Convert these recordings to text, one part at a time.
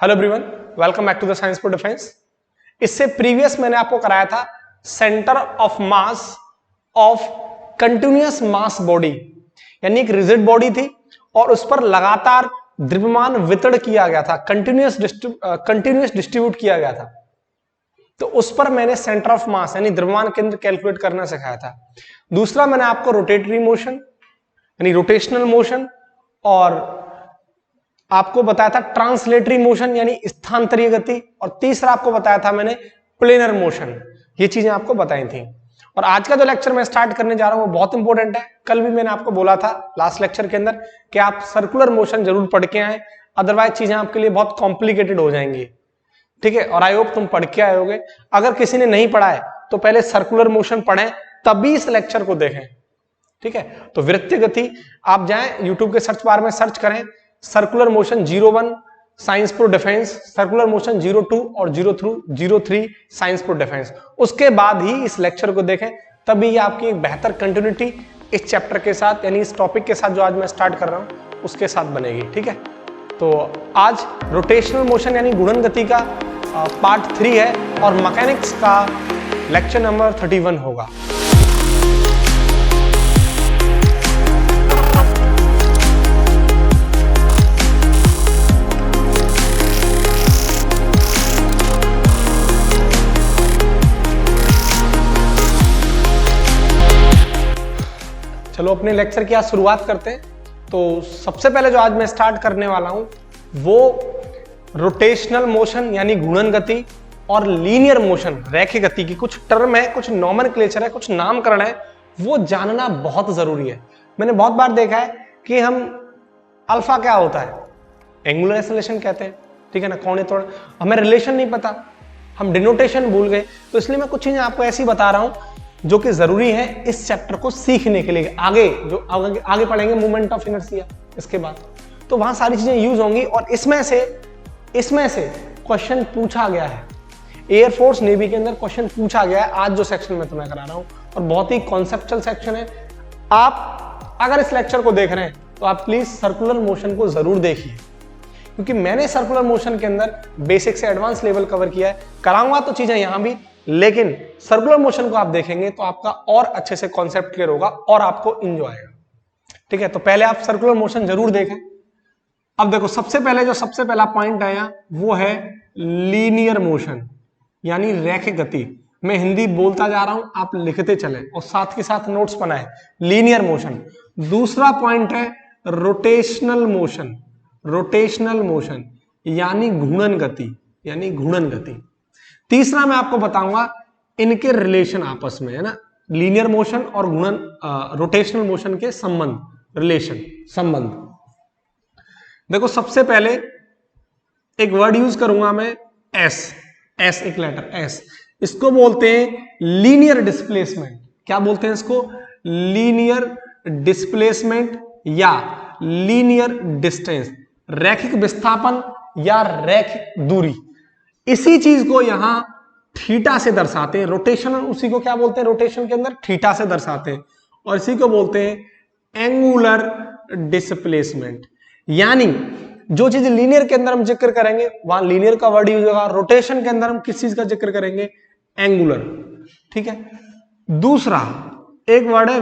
Hello everyone, welcome back to the science for defence. इससे previous मैंने आपको कराया था centre of mass of continuous mass body, यानी एक रिजिड बॉडी थी और उस पर लगातार द्रव्यमान वितरण किया गया था, कंटिन्यूअस डिस्ट्रीब्यूट किया गया था। तो उस पर मैंने सेंटर ऑफ मास यानी द्रव्यमान केंद्र कैलकुलेट करना सिखाया था। दूसरा मैंने आपको रोटेटरी मोशन यानी रोटेशनल मोशन और आपको बताया था ट्रांसलेटरी मोशन यानी स्थानांतरीय गति, और तीसरा आपको बताया था मैंने प्लेनर मोशन। ये चीजें आपको बताई थी। और आज का जो लेक्चर मैं स्टार्ट करने जा रहा हूं वो बहुत इंपॉर्टेंट है। कल भी मैंने आपको बोला था लास्ट लेक्चर के अंदर कि आप सर्कुलर मोशन जरूर पढ़ के आए, अदरवाइज चीजें आपके लिए बहुत कॉम्प्लिकेटेड हो जाएंगी। ठीक है, और आई होप तुम पढ़ के आए होगे। अगर किसी ने नहीं पढ़ा है तो पहले सर्कुलर मोशन पढ़ें, तभी इस लेक्चर को देखें। ठीक है, तो वृत्तीय गति आप जाएं यूट्यूब के सर्च बार में सर्च करें circular motion 01 science for defence, circular motion 02 और 03 साइंस फॉर डिफेंस। उसके बाद ही इस लेक्चर को देखें, तभी आपकी एक बेहतर कंटिन्यूटी इस चैप्टर के साथ यानी इस टॉपिक के साथ जो आज मैं स्टार्ट कर रहा हूं उसके साथ बनेगी। ठीक है, तो आज रोटेशनल मोशन यानी घूर्णन गति का पार्ट 3 है और मैकेनिक्स का लेक्चर नंबर 31 होगा। चलो अपने लेक्चर की आज शुरुआत करते हैं। तो सबसे पहले जो आज मैं स्टार्ट करने वाला हूं वो रोटेशनल मोशन यानी घूर्णन गति और लीनियर मोशन रैखिक गति की कुछ टर्म है, कुछ नॉमेनक्लेचर है, कुछ नामकरण है, वो जानना बहुत जरूरी है। मैंने बहुत बार देखा है कि हम अल्फा क्या होता है, एंगुलर एक्सेलरेशन कहते हैं, ठीक है ना, कोणीय त्वरण, हमें रिलेशन नहीं पता, हम डिनोटेशन भूल गए। तो इसलिए मैं कुछ चीजें आपको ऐसी बता रहा हूं जो कि जरूरी है इस चैप्टर को सीखने के लिए। आगे जो आगे पढ़ेंगे मूवमेंट ऑफ इनर्शिया इसके बाद, तो वहां सारी चीजें यूज होंगी। और इसमें से क्वेश्चन पूछा गया है, एयरफोर्स नेवी के अंदर क्वेश्चन पूछा गया है आज जो सेक्शन में तुम्हें करा रहा हूं, और बहुत ही कॉन्सेप्चुअल सेक्शन है। आप अगर इस लेक्चर को देख रहे हैं तो आप प्लीज सर्कुलर मोशन को जरूर देखिए, क्योंकि मैंने सर्कुलर मोशन के अंदर बेसिक से एडवांस लेवल कवर किया है। कराऊंगा तो चीजें यहां भी, लेकिन सर्कुलर मोशन को आप देखेंगे तो आपका और अच्छे से कॉन्सेप्ट क्लियर होगा और आपको इंजॉय आएगा। ठीक है, तो पहले आप सर्कुलर मोशन जरूर देखें। अब देखो सबसे पहला पॉइंट आया वो है लीनियर मोशन यानी रैखिक गति। मैं हिंदी बोलता जा रहा हूं, आप लिखते चले और साथ के साथ नोट्स बनाए। Linear motion. दूसरा पॉइंट है रोटेशनल मोशन यानी घूर्णन गति। तीसरा मैं आपको बताऊंगा इनके रिलेशन आपस में, है ना, लीनियर मोशन और रोटेशनल मोशन के संबंध। देखो सबसे पहले एक वर्ड यूज करूंगा मैं, एस, एक लेटर एस। इसको बोलते हैं लीनियर डिस्प्लेसमेंट। क्या बोलते हैं इसको? लीनियर डिस्प्लेसमेंट या लीनियर डिस्टेंस, रैखिक विस्थापन या रैखिक दूरी। इसी चीज को यहां थीटा से दर्शाते हैं। रोटेशन उसी को क्या बोलते हैं, रोटेशन के अंदर थीटा से दर्शाते हैं, और इसी को बोलते हैं एंगुलर डिस्प्लेसमेंट। यानी जो चीज लीनियर के अंदर हम जिक्र करेंगे वहां लीनियर का वर्ड यूज होगा, रोटेशन के अंदर हम किस चीज का जिक्र करेंगे, एंगुलर। ठीक है, दूसरा एक वर्ड है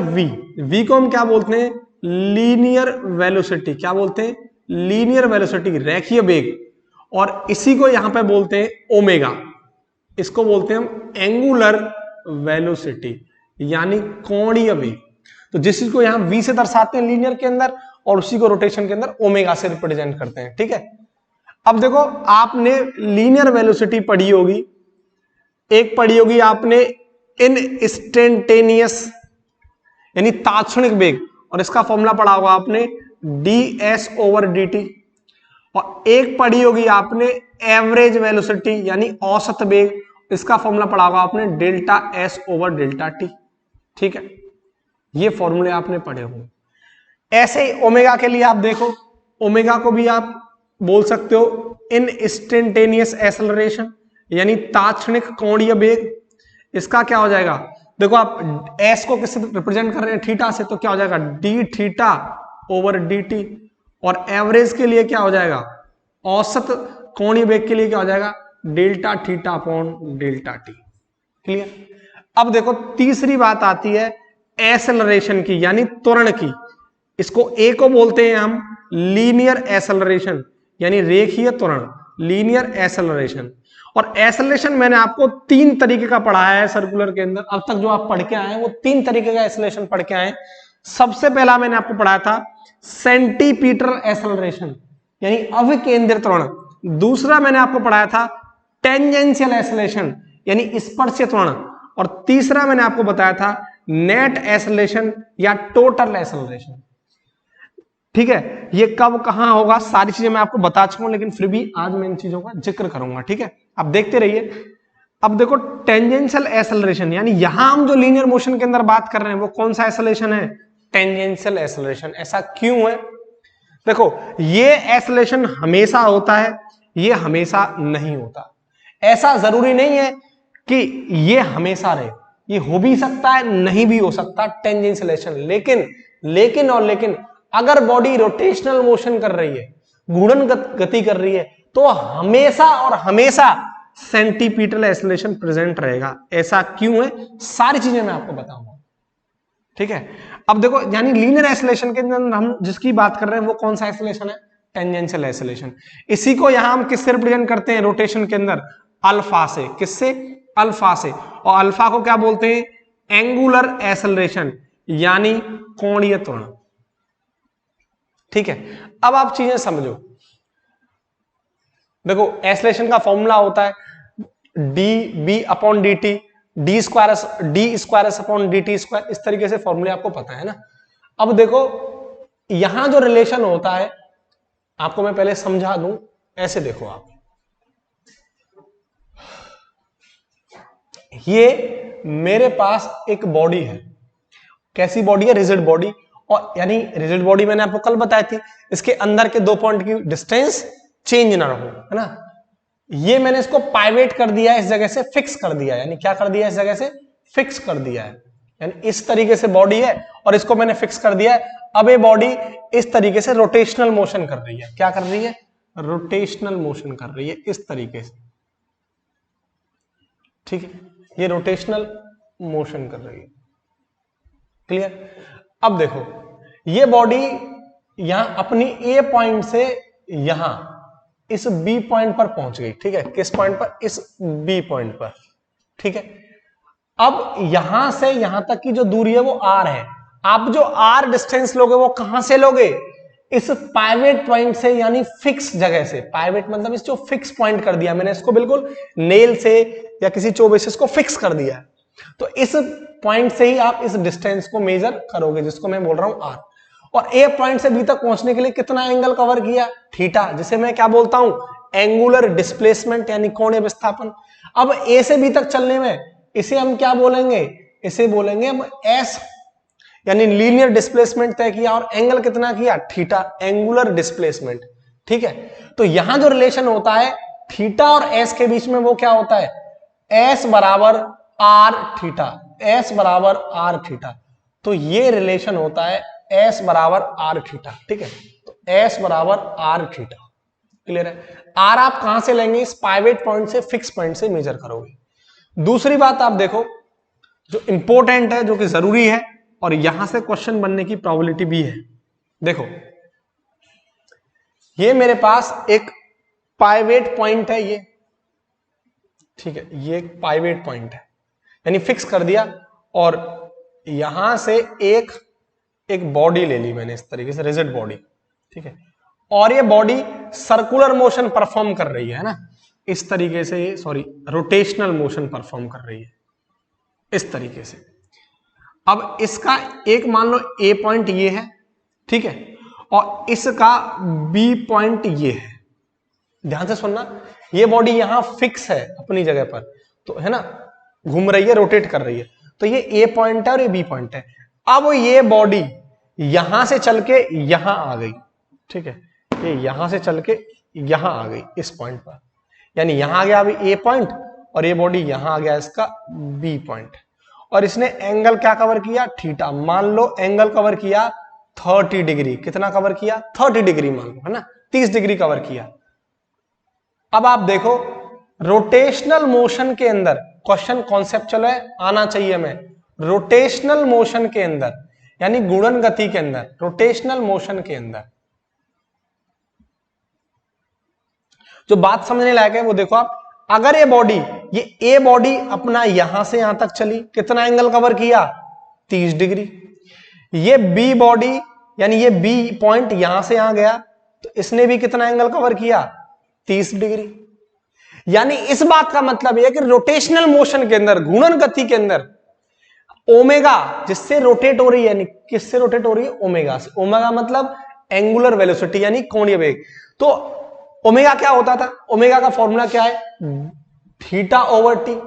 वी को हम क्या बोलते हैं, लीनियर वेलोसिटी। क्या बोलते हैं? लीनियर वेलोसिटी, रेखीय वेग। और इसी को यहां पे बोलते हैं ओमेगा। इसको बोलते हैं हम एंगुलर वेलोसिटी यानी कोणीय वेग। तो जिस चीज को यहां वी से दर्शाते हैं लीनियर के अंदर, और उसी को रोटेशन के अंदर ओमेगा से रिप्रेजेंट करते हैं। ठीक है, अब देखो आपने लीनियर वेलोसिटी पढ़ी होगी, एक पढ़ी होगी आपने इंस्टेंटेनियस यानी तात्क्षणिक वेग, और इसका फॉर्मूला पढ़ा होगा आपने ds/dt। और एक पढ़ी होगी आपने एवरेज वेलोसिटी यानी औसत वेग, इसका फॉर्मूला पढ़ा होगा आपने ΔS/ΔT। ठीक है, ये फॉर्मूले आपने पढ़े होंगे। ऐसे ही ओमेगा के लिए आप देखो, ओमेगा को भी आप बोल सकते हो इंस्टेंटेनियस एक्सेलरेशन यानी तात्क्षणिक कोणीय वेग। इसका क्या हो जाएगा, देखो आप एस को किससे रिप्रेजेंट कर रहे हैं, थीटा से, तो क्या हो जाएगा dθ/dt। और एवरेज के लिए क्या हो जाएगा, औसत कोणीय वेग के लिए क्या हो जाएगा, delta theta upon delta T. Clear. अब देखो तीसरी बात आती है एसेलरेशन की, यानी त्वरण की। इसको ए को बोलते हैं हम लीनियर एसेलरेशन, यानी रेखीय त्वरण, लीनियर एसेलरेशन। और एसेलरेशन मैंने आपको 3 तरीके का पढ़ाया है सर्कुलर के अंदर। अब तक जो आप पढ़ के आए हैं वो 3 तरीके का एसेलरेशन पढ़ के आए। सबसे पहला मैंने आपको पढ़ाया था सेंटीपीटल एसेलरेशन, यानी अविकेंद्रित त्वरण। दूसरा मैंने आपको पढ़ाया था टेंजेंशियल एसेलरेशन, यानी स्पर्शीय त्वरण। और तीसरा मैंने आपको बताया था नेट एसेलरेशन या टोटल एसेलरेशन। ठीक है, ये कब कहां होगा सारी चीजें मैं आपको बता चुका हूं, लेकिन फिर भी आज मैं इन चीजों का जिक्र करूंगा। ठीक है, आप देखते रहिए। अब देखो टेंजेंशियल एसेलरेशन, यानी यहां हम जो लीनियर मोशन के अंदर बात कर रहे हैं वो कौन सा एसेलरेशन है, टेंजेंशियल एसेलरेशन। ऐसा क्यों है, देखो ये एसेलरेशन हमेशा होता है, ये हमेशा नहीं होता। ऐसा जरूरी नहीं है कि ये हमेशा रहे, ये हो भी सकता है, नहीं भी हो सकता टेंजेंशियल एसेलरेशन। लेकिन अगर बॉडी रोटेशनल मोशन कर रही है, घूर्णन गति कर रही है, तो हमेशा और हमेशा सेंटीपीटल एसेलरेशन प्रेजेंट रहेगा। ऐसा क्यों है, सारी चीजें मैं आपको बताऊंगा। ठीक है, अब देखो यानी लीनियर एसेलरेशन के अंदर हम जिसकी बात कर रहे हैं वो कौन सा एसेलरेशन है, टेंजेंशियल एसेलरेशन। इसी को यहां हम किससे रिप्रेजेंट करते हैं रोटेशन के अंदर, अल्फा से। किससे, अल्फा से। और अल्फा को क्या बोलते हैं, एंगुलर एसेलरेशन, यानी कोणीय त्वरण। ठीक है, अब आप चीजें समझो। देखो एसेलरेशन का फॉर्मूला होता है D B upon D T, D square upon D T square. इस तरीके से फॉर्मूले आपको पता है ना। अब देखो यहां जो रिलेशन होता है आपको मैं पहले समझा दूं। ऐसे देखो आप, ये मेरे पास एक बॉडी है। कैसी बॉडी है, रिजिड बॉडी। और यानी रिजिड बॉडी मैंने आपको कल बताई थी, इसके अंदर के 2 पॉइंट की डिस्टेंस चेंज ना रहो, है ना। ये मैंने इसको पाइवेट कर दिया है, इस जगह से फिक्स कर दिया है। यानी क्या कर दिया है, इस जगह से फिक्स कर दिया है। यानी इस तरीके से बॉडी है और इसको मैंने फिक्स कर दिया है। अब ये बॉडी इस तरीके से रोटेशनल मोशन कर रही है। क्या कर रही है, रोटेशनल मोशन कर रही है इस तरीके से। ठीक है, ये रोटेशनल मोशन कर रही है। क्लियर। अब देखो ये बॉडी यहां अपनी ए पॉइंट से यहां इस बी पॉइंट पर पहुंच गई। ठीक है, किस पॉइंट पर, इस बी पॉइंट पर। ठीक है, अब यहां से यहां तक की जो दूरी है वो आर है। आप जो आर डिस्टेंस लोगे वो कहां से लोगे, इस पाइवेट पॉइंट से, यानी फिक्स जगह से। पाइवेट मतलब इस जो फिक्स पॉइंट कर दिया मैंने इसको, बिल्कुल नेल से या किसी चौबे से इसको फिक्स कर दिया है। तो इस पॉइंट से ही आप इस डिस्टेंस को मेजर करोगे, जिसको मैं बोल रहा हूं आर। और ए पॉइंट से बी तक पहुंचने के लिए कितना एंगल कवर किया, थीटा, जिसे मैं क्या बोलता हूं, एंगुलर डिस्प्लेसमेंट, यानी कोणीय विस्थापन। अब ए से बी तक चलने में इसे हम क्या बोलेंगे, इसे बोलेंगे हम एस, यानी लीनियर डिस्प्लेसमेंट तय किया। और एंगल कितना किया, थीटा, एंगुलर डिस्प्लेसमेंट। ठीक है, तो यहां जो रिलेशन होता है थीटा और एस के बीच में वो क्या होता है, एस बराबर आर थीटा, एस बराबर आर थीटा। तो ये रिलेशन होता है एस बराबर आर थीटा। ठीक है, तो एस बराबर आर थीटा। क्लियर है। आर आप कहां से लेंगे, इस पाइवेट पॉइंट से, फिक्स पॉइंट से मेजर करोगे। दूसरी बात आप देखो जो इंपॉर्टेंट है, जो कि जरूरी है और यहां से क्वेश्चन बनने की प्रोबेबिलिटी भी है। देखो ये मेरे पास एक पाइवेट पॉइंट है ये। ठीक है, ये एक पाइवेट पॉइंट है, यानी फिक्स कर दिया। और यहां से एक बॉडी ले ली मैंने इस तरीके से, रिजिड बॉडी। ठीक है, और ये बॉडी सर्कुलर मोशन परफॉर्म कर रही है ना, इस तरीके से, ये सॉरी रोटेशनल मोशन परफॉर्म कर रही है इस तरीके से। अब इसका एक मान लो ए पॉइंट ये है। ठीक है, और इसका बी पॉइंट ये है। ध्यान से सुनना, ये बॉडी यहां फिक्स है अपनी जगह पर, तो है ना, घूम रही है, रोटेट कर रही है। तो ये ए पॉइंट है और ये बी पॉइंट है। अब ये बॉडी यहां से चल के यहां आ गई। ठीक है, ये यहां से चल के यहां आ गई इस पॉइंट पर, यानी यहां आ गया अभी ए पॉइंट और ये बॉडी यहां आ गया इसका बी पॉइंट। और इसने एंगल क्या कवर किया, थीटा। मान लो एंगल कवर किया 30 डिग्री। कितना कवर किया, 30 डिग्री मान लो, है ना, 30 डिग्री कवर किया। अब आप देखो रोटेशनल मोशन के अंदर क्वेश्चन कॉन्सेप्चुअल है, आना चाहिए हमें। रोटेशनल मोशन के अंदर यानी गुणन गति के अंदर, रोटेशनल मोशन के अंदर जो बात समझने लायक है वो देखो आप, अगर ये बॉडी, ये ए बॉडी अपना यहां से यहां तक चली, कितना एंगल कवर किया? 30 डिग्री। ये बी बॉडी यानी ये बी पॉइंट यहां से यहां गया तो इसने भी कितना एंगल कवर किया? 30 डिग्री। यानी इस बात का मतलब यह कि रोटेशनल मोशन के अंदर, घूर्णन गति के अंदर ओमेगा जिससे रोटेट हो रही है, यानी किससे रोटेट हो रही है? ओमेगा से। ओमेगा मतलब एंगुलर वेलोसिटी यानी कोणीय वेग। तो ओमेगा क्या होता था? ओमेगा का फॉर्मूला क्या है? Theta over T.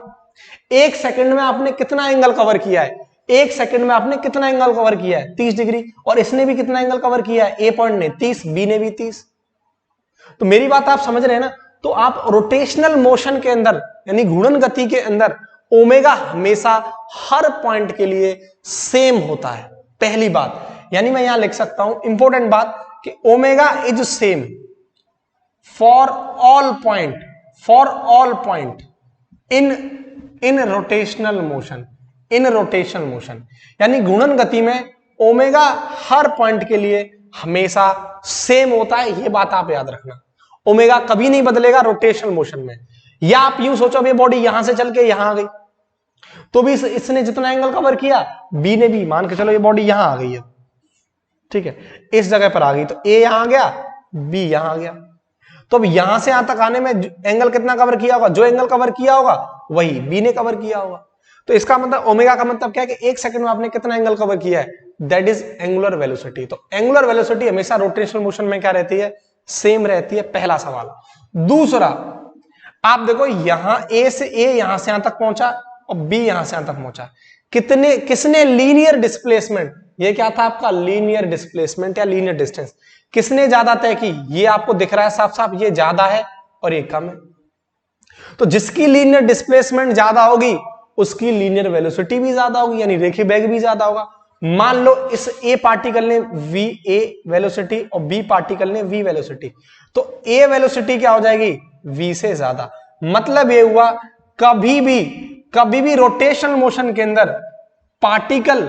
एक सेकंड में आपने कितना एंगल कवर किया है? एक सेकंड में आपने कितना एंगल कवर किया है? 30 डिग्री। और इसने भी कितना एंगल कवर किया है? ए पॉइंट ने 30, बी ने भी 30। तो मेरी बात आप समझ रहे हैं ना? तो आप रोटेशनल मोशन के अंदर यानी घूर्णन गति के अंदर ओमेगा हमेशा हर पॉइंट के लिए सेम होता है, पहली बात। यानी मैं यहां लिख सकता हूं इंपॉर्टेंट बात कि omega is same for all point in rotational motion, in rotational motion. यानी घूर्णन गति में ओमेगा हर पॉइंट के लिए हमेशा सेम होता है, यह बात आप याद रखना। ओमेगा कभी नहीं बदलेगा रोटेशनल मोशन में। या आप यूं सोचो अभी बॉडी यहां से चल के यहां आ गई तो भी इसने जितना एंगल कवर किया, बी ने भी, मान के चलो ये बॉडी यहां आ गई है, ठीक है, इस जगह पर आ गई तो ए यहां आ गया, बी यहां आ गया। तो अब यहां से यहां तक आने में एंगल कितना कवर किया होगा? जो एंगल कवर किया होगा वही बी ने कवर किया होगा। तो इसका मतलब ओमेगा का मतलब क्या है कि एक सेकंड में आपने कितना एंगल कवर किया है? That is angular velocity. तो एंगुलर वेलोसिटी हमेशा रोटेशनल मोशन में क्या रहती है? सेम रहती है, पहला सवाल। दूसरा, आप देखो यहां ए से ए यहां से यहां तक पहुंचा और बी यहां से यहां तक पहुंचा, किसने लीनियर डिस्प्लेसमेंट, ये क्या था आपका? लीनियर डिस्प्लेसमेंट या लीनियर डिस्टेंस किसने ज्यादा तय की? ये आपको दिख रहा है साफ साफ, ये ज्यादा है और ये कम है। तो जिसकी लीनियर डिस्प्लेसमेंट ज्यादा होगी उसकी लीनियर वेलोसिटी भी ज्यादा होगी, यानी रेखीय वेग भी ज्यादा होगा। मान लो इस ए पार्टिकल ने वी ए वेलोसिटी और बी पार्टिकल ने वी वेलोसिटी, तो ए वेलोसिटी क्या हो जाएगी? वी से ज्यादा। मतलब ये हुआ कभी भी रोटेशनल मोशन के अंदर पार्टिकल,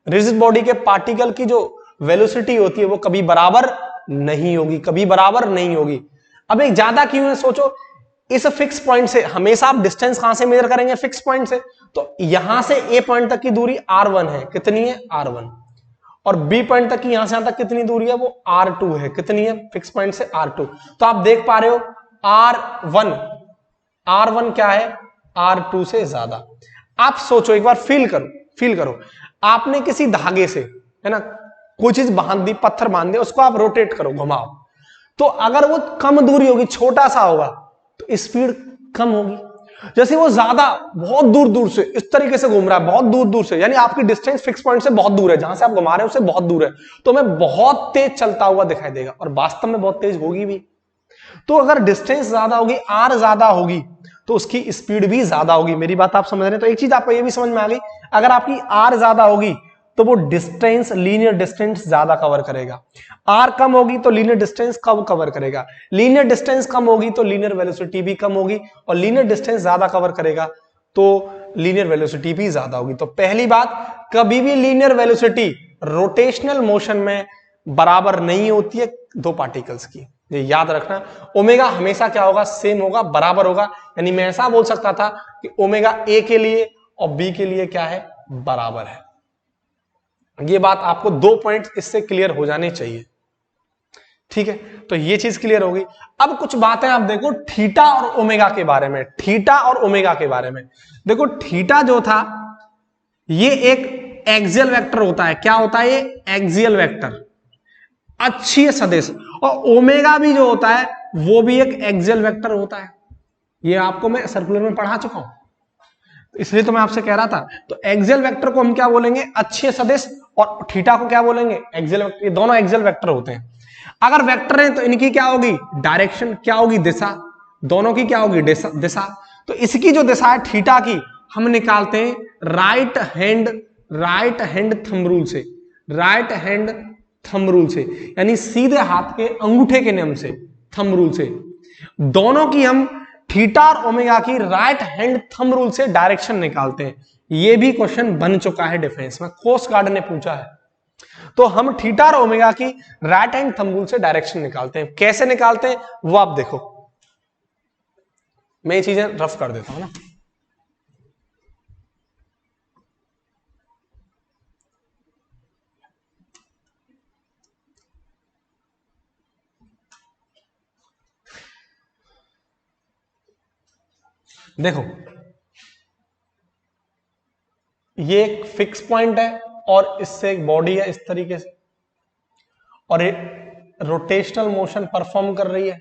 रिजिड बॉडी के पार्टिकल की जो वेलोसिटी होती है वो कभी बराबर नहीं होगी, कभी बराबर नहीं होगी। अब एक ज्यादा क्यों है? सोचो, इस फिक्स पॉइंट से हमेशा आप डिस्टेंस कहां से मेजर करेंगे? फिक्स पॉइंट से। तो यहां से ए पॉइंट तक की दूरी R1 है, कितनी है? R1। और बी पॉइंट तक की यहां से यहां तक कितनी दूरी है? वो R2 है, कितनी है? फिक्स पॉइंट से R2। तो आप देख पा रहे हो R1 क्या है? R2 से ज्यादा। आप सोचो एक बार, फील करो, आपने किसी धागे से, है ना, कोई चीज बांध दी, पत्थर बांध दिया, उसको आप रोटेट करो, घुमाओ, तो अगर वो कम दूरी होगी, छोटा सा होगा, तो स्पीड कम होगी। जैसे वो ज्यादा बहुत दूर से इस तरीके से घूम रहा है, बहुत दूर से, यानी आपकी डिस्टेंस फिक्स पॉइंट से बहुत दूर है, जहां से आप घुमा रहे हैं उससे बहुत दूर है, तो हमें बहुत तेज चलता हुआ दिखाई देगा और वास्तव में बहुत तेज होगी भी। तो अगर डिस्टेंस ज्यादा होगी, आर ज्यादा होगी, तो उसकी स्पीड भी ज्यादा होगी। मेरी बात आप समझ रहे हैं? तो एक चीज आपको ये भी समझ में आ गई, अगर आपकी आर ज्यादा होगी तो वो डिस्टेंस, लीनियर डिस्टेंस ज्यादा कवर करेगा। आर कम होगी तो लीनियर डिस्टेंस कम कवर करेगा। लीनियर डिस्टेंस कम होगी तो लीनियर वेलोसिटी भी कम होगी, और लीनियर डिस्टेंस ज्यादा कवर करेगा तो लीनियर वेलोसिटी भी ज्यादा होगी। तो पहली बात, कभी भी लीनियर वेलोसिटी रोटेशनल मोशन में बराबर नहीं होती है दो पार्टिकल्स की, ये याद रखना। ओमेगा हमेशा क्या होगा? सेम होगा, बराबर होगा। यानी मैं ऐसा बोल सकता था कि ओमेगा ए के लिए और बी के लिए क्या है? बराबर है। ये बात आपको 2 पॉइंट इससे क्लियर हो जाने चाहिए, ठीक है? तो ये चीज क्लियर होगी। अब कुछ बातें आप देखो थीटा और ओमेगा के बारे में। थीटा और ओमेगा के बारे में देखो, थीटा जो था ये एक एक्सियल वेक्टर होता है। क्या होता है? ये एक्सियल वेक्टर, अक्षीय सदिश। और ओमेगा भी जो होता है वो भी एक एक्सियल वेक्टर होता है। ये आपको मैं सर्कुलर में पढ़ा चुका हूं, इसलिए तो मैं आपसे कह रहा था। तो एक्सियल वेक्टर को हम क्या बोलेंगे? अक्षीय सदिश। और थीटा को क्या बोलेंगे? Axial vector. ये दोनों एक्सियल वेक्टर होते हैं। अगर वेक्टर हैं तो इनकी क्या होगी? डायरेक्शन। क्या होगी? दिशा। दोनों की क्या होगी? दिशा। तो इसकी जो दिशा है थीटा की, हम निकालते हैं राइट हैंड थंब रूल से। राइट हैंड थंब रूल से, यानी सीधे हाथ के अंगूठे के नियम से, थंब रूल से। दोनों की हम थीटा और ओमेगा की राइट हैंड थंब रूल से डायरेक्शन निकालते हैं। यह भी क्वेश्चन बन चुका है डिफेंस में, कोस्ट गार्ड ने पूछा है। तो हम थीटा और ओमेगा की राइट हैंड थंब रूल से डायरेक्शन निकालते हैं। कैसे निकालते हैं वो आप देखो, मैं ये चीजें रफ कर देता हूं ना। देखो ये एक फिक्स पॉइंट है और इससे एक बॉडी है इस तरीके से, और ये रोटेशनल मोशन परफॉर्म कर रही है,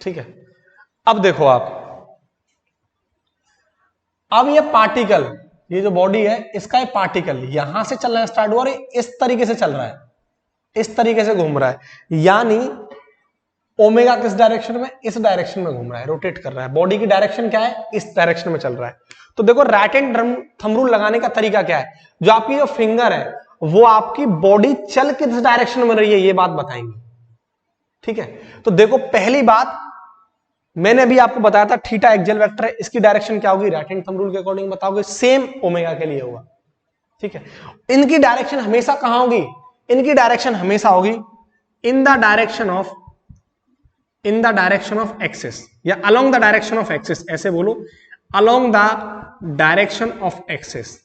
ठीक है। अब देखो आप, अब ये पार्टिकल, ये जो बॉडी है इसका ये पार्टिकल यहां से चलना स्टार्ट हुआ और इस तरीके से चल रहा है, इस तरीके से घूम रहा है, यानी ओमेगा किस डायरेक्शन में, इस डायरेक्शन में घूम रहा है, रोटेट कर रहा है। बॉडी की डायरेक्शन क्या है, इस डायरेक्शन में चल रहा है। तो देखो राइट हैंड थंब रूल लगाने का तरीका क्या है, जो आपकी जो फिंगर है वो आपकी बॉडी चल किस डायरेक्शन में रही है ये बात बताएंगे, ठीक है। तो देखो पहली बात मैंने अभी आपको बताया था, थीटा एक्सियल वेक्टर है, इसकी डायरेक्शन क्या होगी, राइट हैंड थंब रूल के अकॉर्डिंग बताओगे, सेम ओमेगा के लिए होगा, ठीक है। इनकी डायरेक्शन हमेशा कहां होगी, इनकी डायरेक्शन हमेशा होगी in the direction of axis, या along the direction of axis, ऐसे बोलो, along the direction of axis,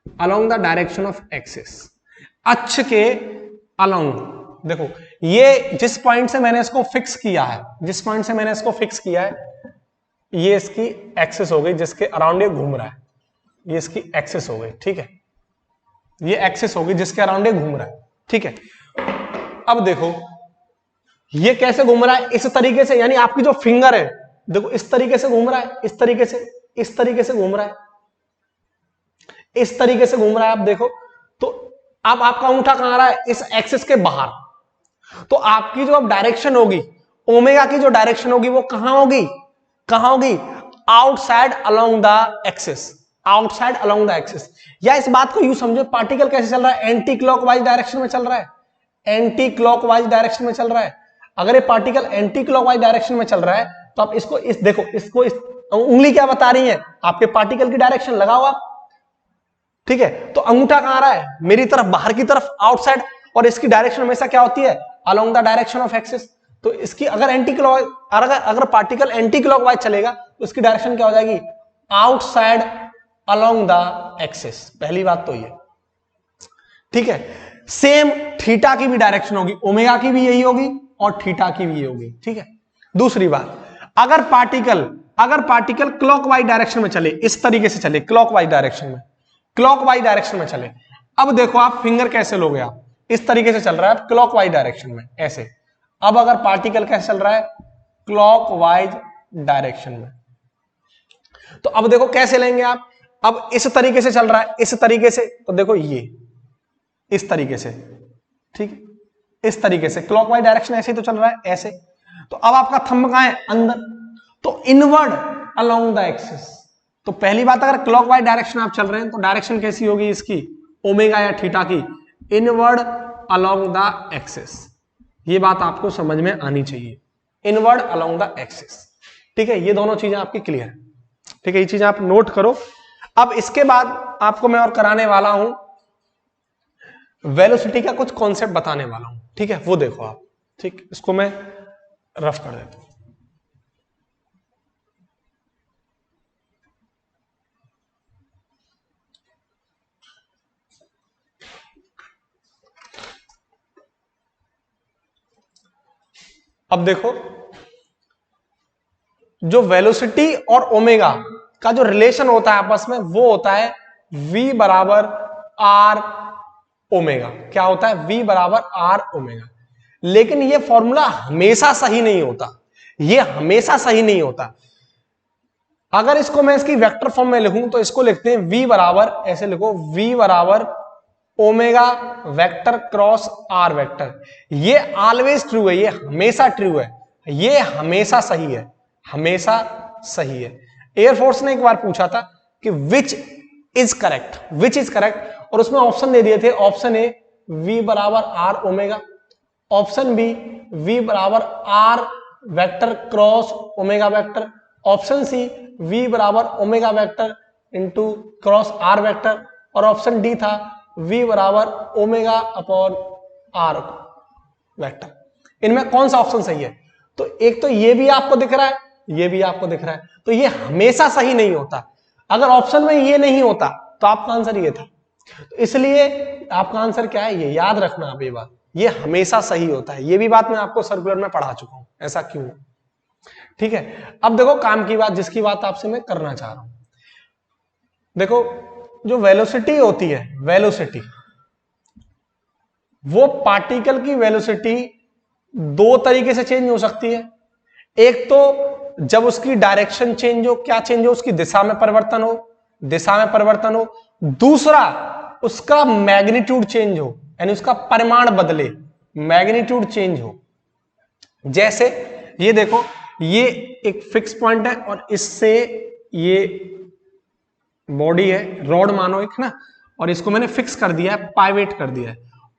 along the direction of axis, अक्ष के अलोंग। देखो ये जिस पॉइंट से मैंने इसको फिक्स किया है, जिस पॉइंट से मैंने इसको फिक्स किया है, ये इसकी एक्सिस हो गई जिसके अराउंड ये घूम रहा है, ये इसकी एक्सिस हो गई, ठीक है, ये एक्सिस होगी जिसके अराउंड ये घूम रहा है, ठीक है। अब देखो ये कैसे घूम रहा है, इस तरीके से, यानी आपकी जो फिंगर है देखो इस तरीके से घूम रहा है, इस तरीके से, इस तरीके से घूम रहा है, इस तरीके से घूम रहा है। आप देखो तो अब आपका अंगूठा कहां आ रहा है, इस एक्सिस के बाहर। तो आपकी जो अब डायरेक्शन होगी, ओमेगा की जो डायरेक्शन होगी वो कहां होगी, कहां होगी, outside along the axis, outside along the axis. या इस बात को यूं समझो, पार्टिकल कैसे चल रहा है, एंटी क्लॉकवाइज डायरेक्शन में चल रहा है, एंटी क्लॉकवाइज डायरेक्शन में चल रहा है। अगर ये पार्टिकल एंटी क्लॉकवाइज डायरेक्शन में चल रहा है तो आप इसको इस देखो, इसको इस उंगली क्या बता रही है, आपके पार्टिकल की डायरेक्शन लगाओ आप, ठीक है। तो अंगूठा कहां आ रहा है, मेरी तरफ, बाहर की तरफ, आउटसाइड, और इसकी डायरेक्शन हमेशा क्या होती है, along the direction of axis. तो इसकी अगर एंटी क्लॉकवाइज, अगर पार्टिकल एंटी क्लॉकवाइज चलेगा तो इसकी डायरेक्शन क्या हो जाएगी, आउटसाइड अलोंग द एक्सिस। पहली बात तो ये, ठीक है। सेम थीटा की भी डायरेक्शन होगी, ओमेगा की भी यही होगी और थीटा की भी ये होगी, ठीक है। दूसरी बात, अगर पार्टिकल क्लॉकवाइज डायरेक्शन में चले, इस तरीके से चले, क्लॉकवाइज डायरेक्शन में, क्लॉकवाइज डायरेक्शन में चले। अब देखो आप फिंगर कैसे लोगे, आप इस तरीके से चल रहा है क्लॉकवाइज डायरेक्शन में, ऐसे। अब अगर पार्टिकल कैसे चल रहा है, क्लॉकवाइज डायरेक्शन में, तो अब देखो कैसे लेंगे आप, अब इस तरीके से चल रहा है, इस तरीके से, तो देखो ये इस तरीके से, ठीक, इस तरीके से क्लॉकवाइज डायरेक्शन ऐसे ही तो चल रहा है, ऐसे। तो अब आपका थंब कहां है, अंदर, तो इनवर्ड अलोंग द एक्सिस। तो पहली बात, अगर क्लॉकवाइज डायरेक्शन आप चल रहे हैं तो डायरेक्शन कैसी होगी इसकी, ओमेगा या थीटा की, इनवर्ड अलोंग द एक्सिस। ये बात आपको समझ में आनी चाहिए, इनवर्ड अलोंग द एक्सिस, ठीक है। ये दोनों चीजें आपकी क्लियर है, ठीक है, ये चीजें आप नोट करो। अब इसके बाद आपको मैं और कराने वाला हूं, वेलोसिटी का कुछ कॉन्सेप्ट बताने वाला हूं, ठीक है, वो देखो आप, ठीक, इसको मैं रफ कर देता हूं। अब देखो जो वेलोसिटी और ओमेगा का जो रिलेशन होता है आपस में, वो होता है v बराबर आर ओमेगा। क्या होता है, v बराबर आर ओमेगा। लेकिन ये फॉर्मूला हमेशा सही नहीं होता, ये हमेशा सही नहीं होता। अगर इसको मैं इसकी वेक्टर फॉर्म में लिखूं तो इसको लिखते हैं v बराबर, ऐसे लिखो, v बराबर omega vector cross R vector. ये ऑलवेज ट्रू है, ये हमेशा ट्रू है, ये हमेशा सही है, हमेशा सही है। एयरफोर्स ने एक बार पूछा था कि विच इज करेक्ट, और उसमें ऑप्शन दे दिए थे, ऑप्शन ए v बराबर R omega, option B v बराबर r vector cross omega vector, option C v बराबर omega vector into cross r vector, और ऑप्शन डी था v बराबर ओमेगा अपॉन r वेक्टर। इनमें कौन सा ऑप्शन सही है? तो एक तो ये भी आपको दिख रहा है, ये भी आपको दिख रहा है, तो ये हमेशा सही नहीं होता। अगर ऑप्शन में ये नहीं होता तो आपका आंसर ये था, तो इसलिए आपका आंसर क्या है, ये याद रखना आप ये बात, ये हमेशा सही होता है। ये भी बात मैं आपको सर्कुलर में पढ़ा चुका हूं, ऐसा क्यों? ठीक है, अब देखो काम की बात, जिसकी बात आपसे मैं करना चाह रहा हूं। देखो जो वेलोसिटी होती है, वेलोसिटी, वो पार्टिकल की वेलोसिटी दो तरीके से चेंज हो सकती है। एक तो जब उसकी डायरेक्शन चेंज हो, क्या चेंज हो, उसकी दिशा में परिवर्तन हो, दिशा में परिवर्तन हो। दूसरा उसका मैग्नीट्यूड चेंज हो, यानी उसका परिमाण बदले, मैग्नीट्यूड चेंज हो। जैसे ये देखो, ये एक फिक्स पॉइंट है और इससे ये बॉडी है, रॉड मानो एक ना, और इसको मैंने फिक्स कर दिया है, पाइवेट कर दिया है,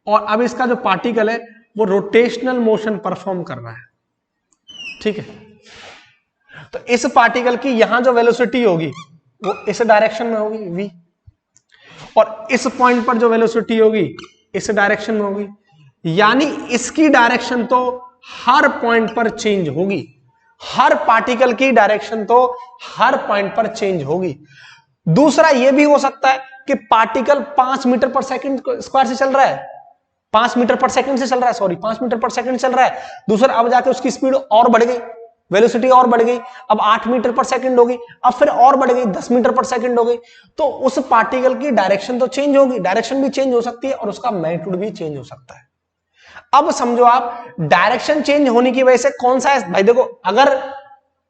और अब इसका जो पार्टिकल है वो रोटेशनल मोशन परफॉर्म कर रहा है। ठीक है, तो इस पार्टिकल की यहां जो वेलोसिटी होगी वो इस डायरेक्शन में होगी v, और इस पॉइंट पर जो वेलोसिटी होगी इस डायरेक्शन में होगी, यानी इसकी डायरेक्शन तो हर पॉइंट पर चेंज होगी, हर पार्टिकल की डायरेक्शन तो हर पॉइंट पर चेंज होगी। दूसरा यह भी हो सकता है कि पार्टिकल 5 मीटर पर सेकंड स्क्वायर से चल रहा है, 5 मीटर पर सेकंड से चल रहा है, सॉरी 5 मीटर पर सेकंड चल रहा है। दूसरा अब जाके उसकी स्पीड और बढ़ गई, वेलोसिटी और बढ़ गई, अब 8 मीटर पर सेकंड होगी, अब फिर और बढ़ गई 10 मीटर पर सेकंड हो गई, तो उस पार्टिकल की डायरेक्शन तो चेंज होगी, डायरेक्शन भी चेंज हो सकती है और उसका मैग्नीट्यूड भी चेंज हो सकता है। अब समझो आप, डायरेक्शन चेंज होने की वजह से कौन सा है भाई, देखो अगर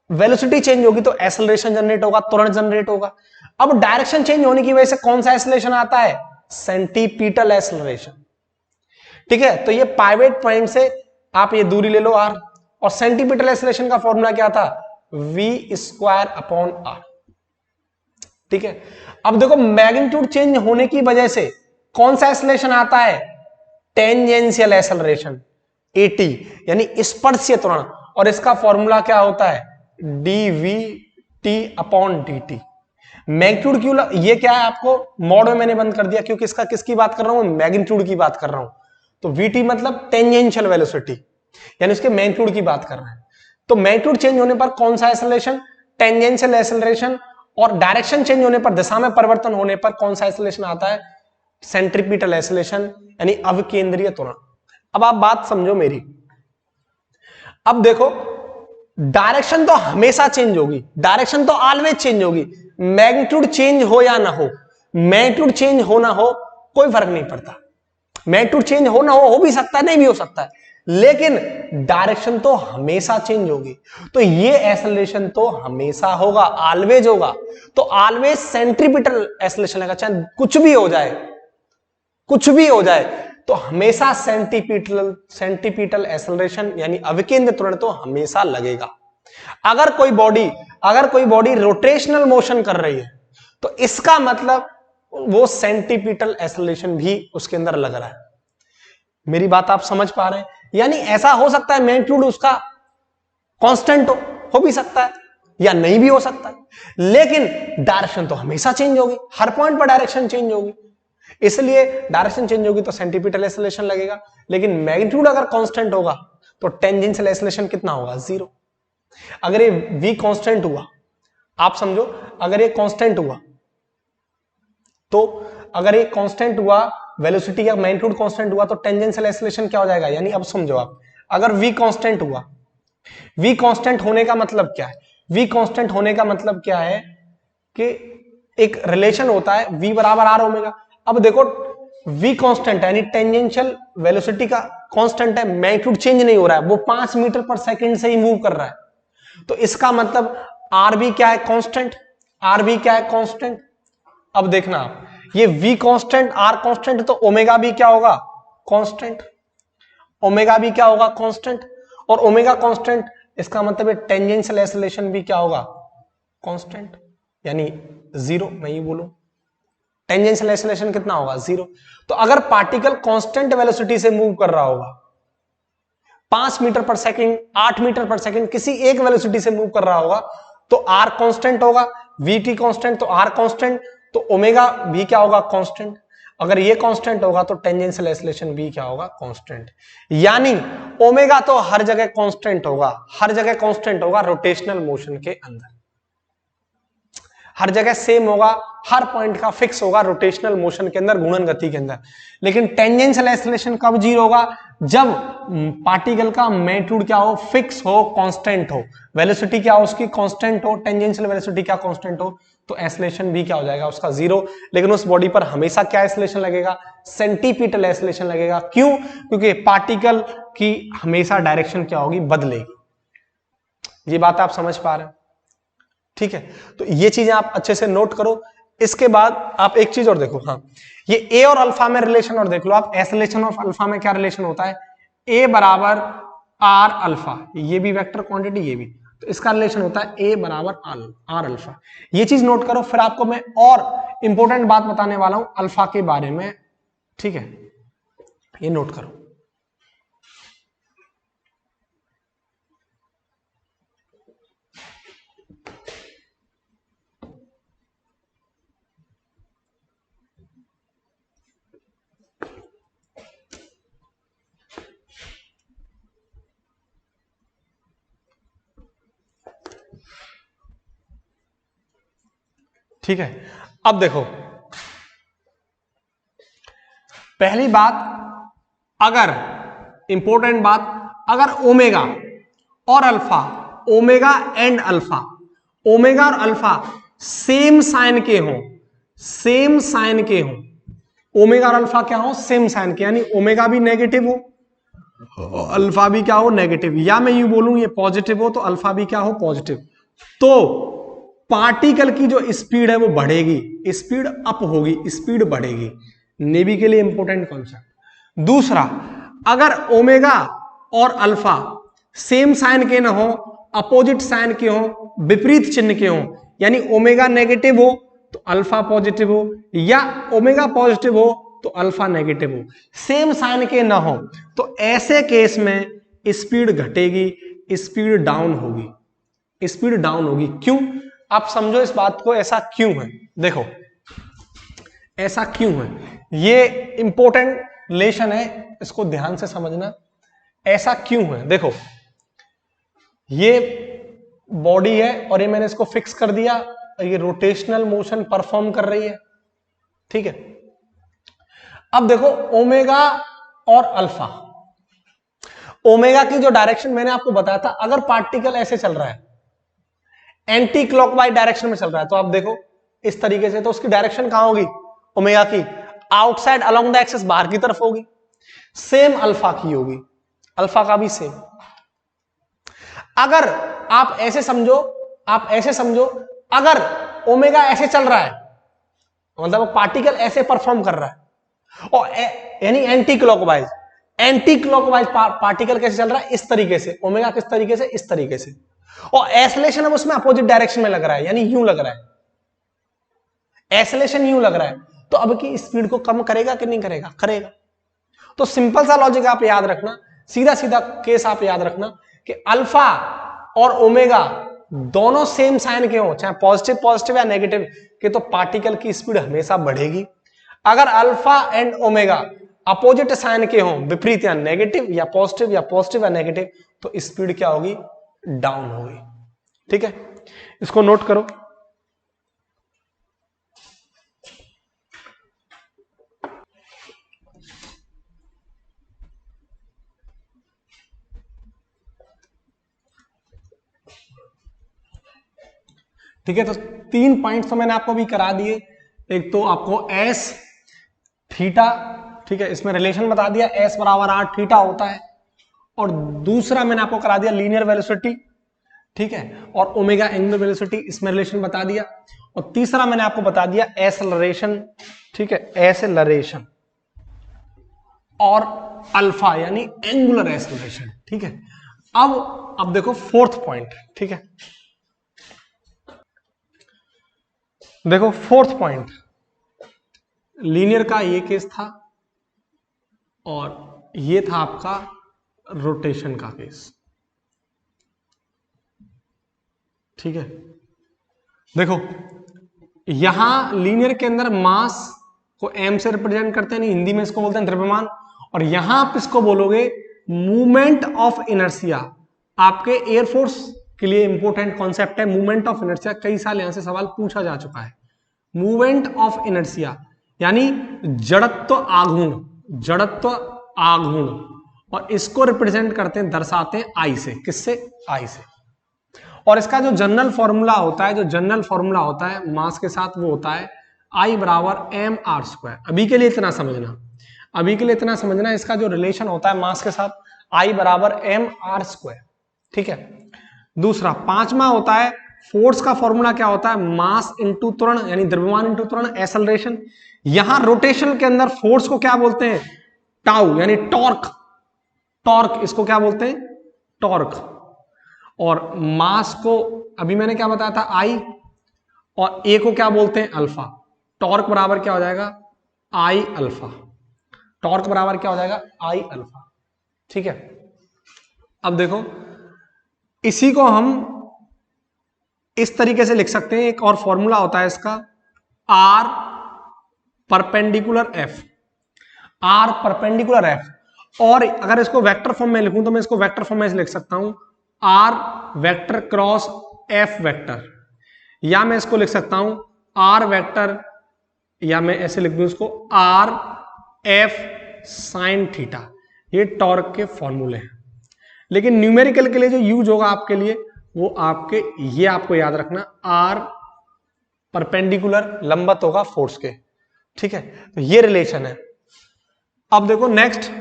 वेलोसिटी चेंज होगी तो एक्सेलरेशन जनरेट होगा, त्वरण जनरेट होगा। अब डायरेक्शन चेंज होने की वजह से कौन सा एक्सेलरेशन आता है, सेंटीपीटल एक्सेलरेशन। ठीक है, तो ये पाइवेट पॉइंट से आप ये दूरी ले लो r, और सेंटीपीटल एक्सेलरेशन का फॉर्मूला क्या था, v स्क्वायर अपॉन r। ठीक है, अब देखो मैग्नीट्यूड चेंज होने की वजह से कौन सा एक्सेलरेशन आता है, टेंजेंशियल एक्सेलरेशन at, यानी स्पर्शीय त्वरण, और इसका फॉर्मूला क्या होता है, dvt अपॉन dt। मैग्नीट्यूड क्यों, ये क्या है आपको मॉड में मैंने बंद कर दिया क्योंकि इसका किसकी बात कर रहा हूं, मैग्नीट्यूड की बात कर रहा हूं। तो vt मतलब टेंजेंशियल वेलोसिटी, यानी उसके मैग्नीट्यूड की बात कर रहे हैं। तो मैग्नीट्यूड चेंज होने पर कौन सा एक्सेलरेशन, टेंजेंशियल एक्सेलरेशन, और डायरेक्शन चेंज होने पर, दिशा में परिवर्तन होने पर कौन सा एक्सेलरेशन आता है, सेंट्रीपिटल एक्सेलरेशन, यानी अविकेंद्रीय त्वरण। अब आप बात समझो मेरी, अब देखो डायरेक्शन तो हमेशा चेंज होगी, डायरेक्शन तो ऑलवेज चेंज होगी, मैग्नीट्यूड चेंज हो या ना हो, मैग्नीट्यूड चेंज हो ना हो कोई फर्क नहीं पड़ता, मैग्नीट्यूड चेंज हो ना हो भी सकता है, नहीं भी हो सकता है, लेकिन डायरेक्शन तो हमेशा चेंज होगी। तो ये एक्सेलरेशन तो हमेशा होगा, ऑलवेज होगा, तो ऑलवेज सेंट्रीपिटल एक्सेलरेशन लगेगा, चाहे कुछ भी हो जाए, कुछ भी हो जाए, तो हमेशा सेंट्रीपिटल एक्सेलरेशन यानी अविकेंद्र त्वरण तो हमेशा लगेगा। अगर कोई बॉडी रोटेशनल मोशन कर रही है तो इसका मतलब वो सेंट्रीपिटल एक्सेलरेशन भी उसके अंदर लग रहा है। मेरी बात आप समझ पा रहे हैं? यानी ऐसा हो सकता है मैग्नीट्यूड उसका कांस्टेंट हो भी सकता है या नहीं भी हो सकता है, लेकिन डायरेक्शन तो हमेशा चेंज होगी, हर पॉइंट पर डायरेक्शन चेंज होगी, इसलिए डायरेक्शन चेंज होगी तो सेंट्रीपिटल एक्सेलरेशन लगेगा। लेकिन मैग्नीट्यूड अगर कांस्टेंट होगा तो टेंजेंशियल एक्सेलरेशन कितना होगा, 0। अगर ये v कांस्टेंट हुआ, आप समझो अगर ये कांस्टेंट हुआ, तो अगर ये कांस्टेंट हुआ, वेलोसिटी या मैग्नीट्यूड कांस्टेंट हुआ, तो टेंजेंशियल एक्सेलरेशन क्या हो जाएगा, यानी अब समझो आप, अगर v कांस्टेंट हुआ, v कांस्टेंट होने का मतलब क्या है, v कांस्टेंट होने का मतलब क्या है कि एक रिलेशन होता है v बराबर r ओमेगा। अब देखो v कांस्टेंट है, यानी टेंजेंशियल वेलोसिटी का कांस्टेंट है, मैग्नीट्यूड चेंज नहीं हो रहा है, वो 5 मीटर पर सेकंड से ही मूव कर रहा है, तो इसका मतलब आर भी क्या है, कांस्टेंट, आर भी क्या है, कांस्टेंट। अब देखना आप, ये v कांस्टेंट आर कांस्टेंट, तो ओमेगा भी क्या होगा, कांस्टेंट, ओमेगा भी क्या होगा, कांस्टेंट, और ओमेगा कांस्टेंट, इसका मतलब है टेंजेंशियल एक्सेलरेशन भी क्या होगा, कांस्टेंट, यानी 0। मैं ये बोलूं टेंजेंशियल एक्सेलरेशन कितना होगा, 0। तो अगर पार्टिकल कांस्टेंट वेलोसिटी से मूव कर रहा होगा, 5 मीटर पर सेकंड, 8 मीटर पर सेकंड किसी एक वेलोसिटी से मूव कर रहा होगा तो आर कांस्टेंट होगा, वीटी कांस्टेंट तो आर कांस्टेंट, तो ओमेगा भी क्या होगा कांस्टेंट। अगर ये कांस्टेंट होगा तो टेंजेंशियल एक्सीलरेशन भी क्या होगा कांस्टेंट। यानी ओमेगा तो हर जगह कांस्टेंट होगा, हर जगह कांस्टेंट होगा रोटेशनल मोशन के अंदर, हर जगह सेम होगा, हर पॉइंट का फिक्स होगा रोटेशनल मोशन के अंदर, घूर्णन गति के अंदर। लेकिन टेंजेंशियल एक्सीलरेशन कब जीरो होगा, जब पार्टिकल का मैग्नीट्यूड क्या हो, फिक्स हो, कांस्टेंट हो, वेलोसिटी क्या हो उसकी कांस्टेंट हो, टेंजेंशियल वेलोसिटी क्या कांस्टेंट हो, तो एक्सीलरेशन भी क्या हो जाएगा उसका जीरो। लेकिन उस बॉडी पर हमेशा क्या एक्सीलरेशन लगेगा, सेंटीपिटल एक्सीलरेशन लगेगा। क्यों? क्योंकि पार्टिकल की हमेशा डायरेक्शन क्या होगी, बदलेगी। ये बात आप समझ पा रहे हैं? ठीक है, तो ये चीजें आप अच्छे से नोट करो। इसके बाद आप एक चीज और देखो, हाँ ये ए और अल्फा में रिलेशन और देख लो आप, एक्सीलरेशन ऑफ अल्फा में क्या रिलेशन होता है, ए बराबर आर अल्फा, ये भी वेक्टर क्वांटिटी, ये भी, तो इसका रिलेशन होता है ए बराबर आर अल्फा। ये चीज नोट करो, फिर आपको मैं और इंपॉर्टेंट बात बताने वाला हूं अल्फा के बारे में, ठीक है, ये नोट करो। ठीक है, अब देखो पहली बात, अगर इंपॉर्टेंट बात, अगर ओमेगा और alpha, omega and alpha, omega और अल्फा सेम साइन के हो, सेम साइन के हो, ओमेगा और अल्फा क्या हो, सेम साइन के, यानी ओमेगा भी नेगेटिव हो, अल्फा भी क्या हो, नेगेटिव, या मैं यूं बोलूं ये पॉजिटिव हो तो अल्फा भी क्या हो, पॉजिटिव, तो पार्टिकल की जो स्पीड है वो बढ़ेगी, स्पीड अप होगी, स्पीड बढ़ेगी। नेवी के लिए इंपॉर्टेंट कॉन्सेप्ट। दूसरा, अगर ओमेगा और अल्फा सेम साइन के ना हो, अपोजिट साइन के हो, विपरीत चिन्ह के हो, यानी ओमेगा नेगेटिव हो तो अल्फा पॉजिटिव हो, या ओमेगा पॉजिटिव हो तो अल्फा नेगेटिव हो, सेम साइन के ना हो, तो ऐसे केस में स्पीड घटेगी, स्पीड डाउन होगी, स्पीड डाउन होगी। क्यों? आप समझो इस बात को, ऐसा क्यों है, देखो ऐसा क्यों है, ये इंपॉर्टेंट रिलेशन है, इसको ध्यान से समझना, ऐसा क्यों है। देखो ये बॉडी है और ये मैंने इसको फिक्स कर दिया, ये रोटेशनल मोशन परफॉर्म कर रही है, ठीक है। अब देखो ओमेगा और अल्फा, ओमेगा की जो डायरेक्शन मैंने आपको बताया था, अगर पार्टिकल ऐसे चल रहा है, एंटी क्लॉकवाइज डायरेक्शन में चल रहा है, तो आप देखो इस तरीके से, तो उसकी डायरेक्शन कहां होगी, ओमेगा की आउटसाइड अलोंग द एक्सिस, बाहर की तरफ होगी। सेम अल्फा की होगी, अल्फा का भी सेम। अगर आप ऐसे समझो, आप ऐसे समझो, अगर ओमेगा ऐसे चल रहा है, मतलब पार्टिकल ऐसे परफॉर्म कर रहा है, और यानी anti clockwise, anti clockwise particle कैसे चल रहा है, इस तरीके से, ओमेगा किस तरीके से, इस तरीके से, और एक्सेलरेशन अब उसमें अपोजिट डायरेक्शन में लग रहा है, यानी यूं लग रहा है, एक्सेलरेशन यूं लग रहा है, तो अब की स्पीड को कम करेगा कि नहीं करेगा, करेगा। तो सिंपल सा लॉजिक आप याद रखना, सीधा सीधा केस आप याद रखना कि अल्फा और ओमेगा दोनों सेम साइन के हो, चाहे पॉजिटिव पॉजिटिव या नेगेटिव के, तो पार्टिकल की स्पीड हमेशा बढ़ेगी। अगर alpha and omega opposite sign के हो, विपरीत या नेगेटिव या पॉजिटिव या नेगेटिव, तो स्पीड क्या होगी, डाउन होगी। ठीक है, इसको नोट करो। ठीक है, तो 3 पॉइंट्स तो मैंने आपको भी करा दिए। एक तो आपको एस थीटा, ठीक है, इसमें रिलेशन बता दिया, एस बराबर आर थीटा होता है, और दूसरा मैंने आपको करा दिया लीनियर वेलोसिटी, ठीक है, और ओमेगा एंगुलर वेलोसिटी, इसमें रिलेशन बता दिया, और तीसरा मैंने आपको बता दिया एसेलरेशन, ठीक है, एसेलरेशन और अल्फा यानी एंगुलर एसेलरेशन। ठीक है, अब देखो फोर्थ पॉइंट। ठीक है, देखो फोर्थ पॉइंट, लीनियर का ये केस था और ये था आपका रोटेशन का केस। ठीक है, देखो यहां लीनियर के अंदर मास को m से रिप्रेजेंट करते हैं, नहीं हिंदी में इसको बोलते हैं द्रव्यमान, और यहां आप इसको बोलोगे मूवमेंट ऑफ इनर्शिया। आपके एयरफोर्स के लिए इंपॉर्टेंट कॉन्सेप्ट है मूवमेंट ऑफ इनर्शिया, कई साल यहां से सवाल पूछा जा चुका है। मूवमेंट ऑफ इनर्शिया यानी जड़त्व आघूर्ण, जड़त्व आघूर्ण, और इसको रिप्रेजेंट करते हैं, दर्शाते हैं आई से। किससे? आई से। और इसका जो जनरल फॉर्मूला होता है, जो जनरल फॉर्मूला होता है मास के साथ, वो होता है I बराबर एम आर स्क्वायर। अभी के लिए इतना समझना, अभी के लिए इतना समझना, इसका जो रिलेशन होता है मास के साथ I बराबर एम आर स्क्वायर। ठीक है, दूसरा पांचवा होता है फोर्स का फॉर्मूला क्या होता है? मास इंटू त्वरण, यानी द्रव्यमान इंटू त्वरण, एक्सेलरेशन। यहां रोटेशन के अंदर फोर्स को क्या बोलते हैं? टाउ, यानी टॉर्क। टॉर्क इसको क्या बोलते हैं? टॉर्क। और मास को अभी मैंने क्या बताया था? आई, और ए को क्या बोलते हैं? अल्फा। टॉर्क बराबर क्या हो जाएगा? आई अल्फा। टॉर्क बराबर क्या हो जाएगा? आई अल्फा। ठीक है, अब देखो इसी को हम इस तरीके से लिख सकते हैं, एक और फॉर्मूला होता है इसका, R perpendicular F. R perpendicular F, और अगर इसको वेक्टर फॉर्म में लिखूं तो मैं इसको वेक्टर फॉर्म में लिख सकता हूं, R vector cross F vector, या मैं इसको लिख सकता हूं आर वेक्टर, या मैं ऐसे लिख दूं इसको आर एफ साइन थीटा। ये टॉर्क के फॉर्मूले हैं, लेकिन न्यूमेरिकल के लिए जो यूज होगा आपके लिए वो आपके, ये आपको याद रखना, आर परपेंडिकुलर लंबत होगा फोर्स के। ठीक है, तो ये रिलेशन है। अब देखो नेक्स्ट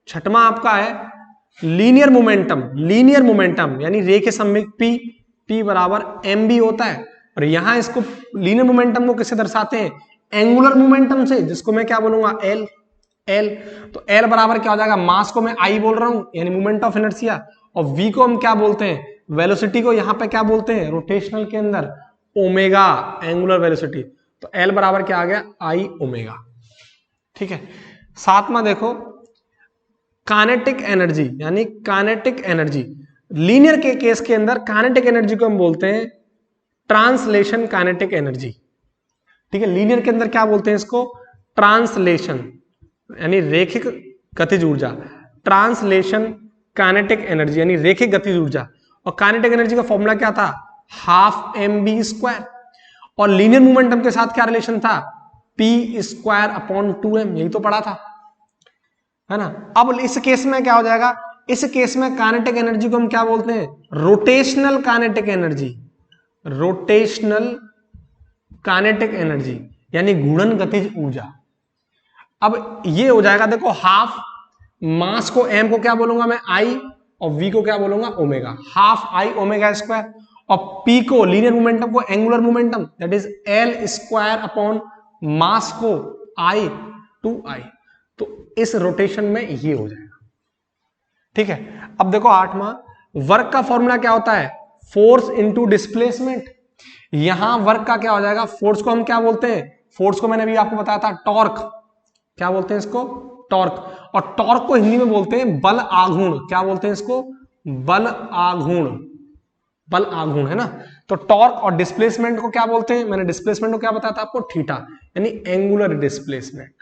छठवां आपका है लीनियर मोमेंटम। लीनियर मोमेंटम यानी रेखीय संवेग P, P बराबर mb होता है, और यहां इसको लीनियर मोमेंटम को किससे दर्शाते हैं? एंगुलर मोमेंटम से, जिसको मैं क्या बोलूंगा? L। L तो L बराबर क्या हो जाएगा? मास को मैं I बोल रहा हूं, यानी मोमेंट ऑफ इनर्शिया, और V को हम क्या बोलते हैं? वेलोसिटी को यहां पे क्या बोलते हैं? रोटेशनल के अंदर ओमेगा, एंगुलर वेलोसिटी। तो L बराबर क्या आ गया? I omega. ठीक है, सातवां देखो काइनेटिक एनर्जी, यानी काइनेटिक एनर्जी। लीनियर के केस के अंदर काइनेटिक एनर्जी को हम बोलते हैं ट्रांसलेशन काइनेटिक एनर्जी। ठीक है, लीनियर के अंदर क्या बोलते हैं इसको? ट्रांसलेशन, यानी रेखिक गतिज ऊर्जा। ट्रांसलेशन काइनेटिक एनर्जी यानी रेखिक गतिज ऊर्जा। और काइनेटिक एनर्जी का फॉर्मूला क्या था? Half M B square. और लीनियर मोमेंटम के साथ क्या रिलेशन था? पी स्क्वायर अपॉन 2m, यही तो पढ़ा था, है ना। अब इस केस में क्या हो जाएगा? इस केस में काइनेटिक एनर्जी को हम क्या बोलते हैं? Rotational kinetic energy. Rotational kinetic energy यानी घूर्णन गतिज ऊर्जा। अब ये हो जाएगा, देखो हाफ मास को m को क्या बोलूंगा मैं? I, और v को क्या बोलूंगा? Omega. Half I omega square, और p को लीनियर मोमेंटम को angular momentum, that is L square upon mass को I 2I। तो इस रोटेशन में ये हो जाएगा। ठीक है, अब देखो आठवां, वर्क का फॉर्मूला क्या होता है? Force into displacement. यहां वर्क का क्या हो जाएगा? फोर्स को हम क्या बोलते हैं? फोर्स को मैंने अभी आपको बताया था टॉर्क। क्या बोलते हैं इसको? टॉर्क। और टॉर्क को हिंदी में बोलते हैं बल आघूर्ण। क्या बोलते हैं इसको? बल आघूर्ण। बल आघूर्ण, है ना। तो टॉर्क और डिस्प्लेसमेंट को क्या बोलते हैं? मैंने डिस्प्लेसमेंट को क्या बताया था आपको? थीटा, यानी एंगुलर डिस्प्लेसमेंट।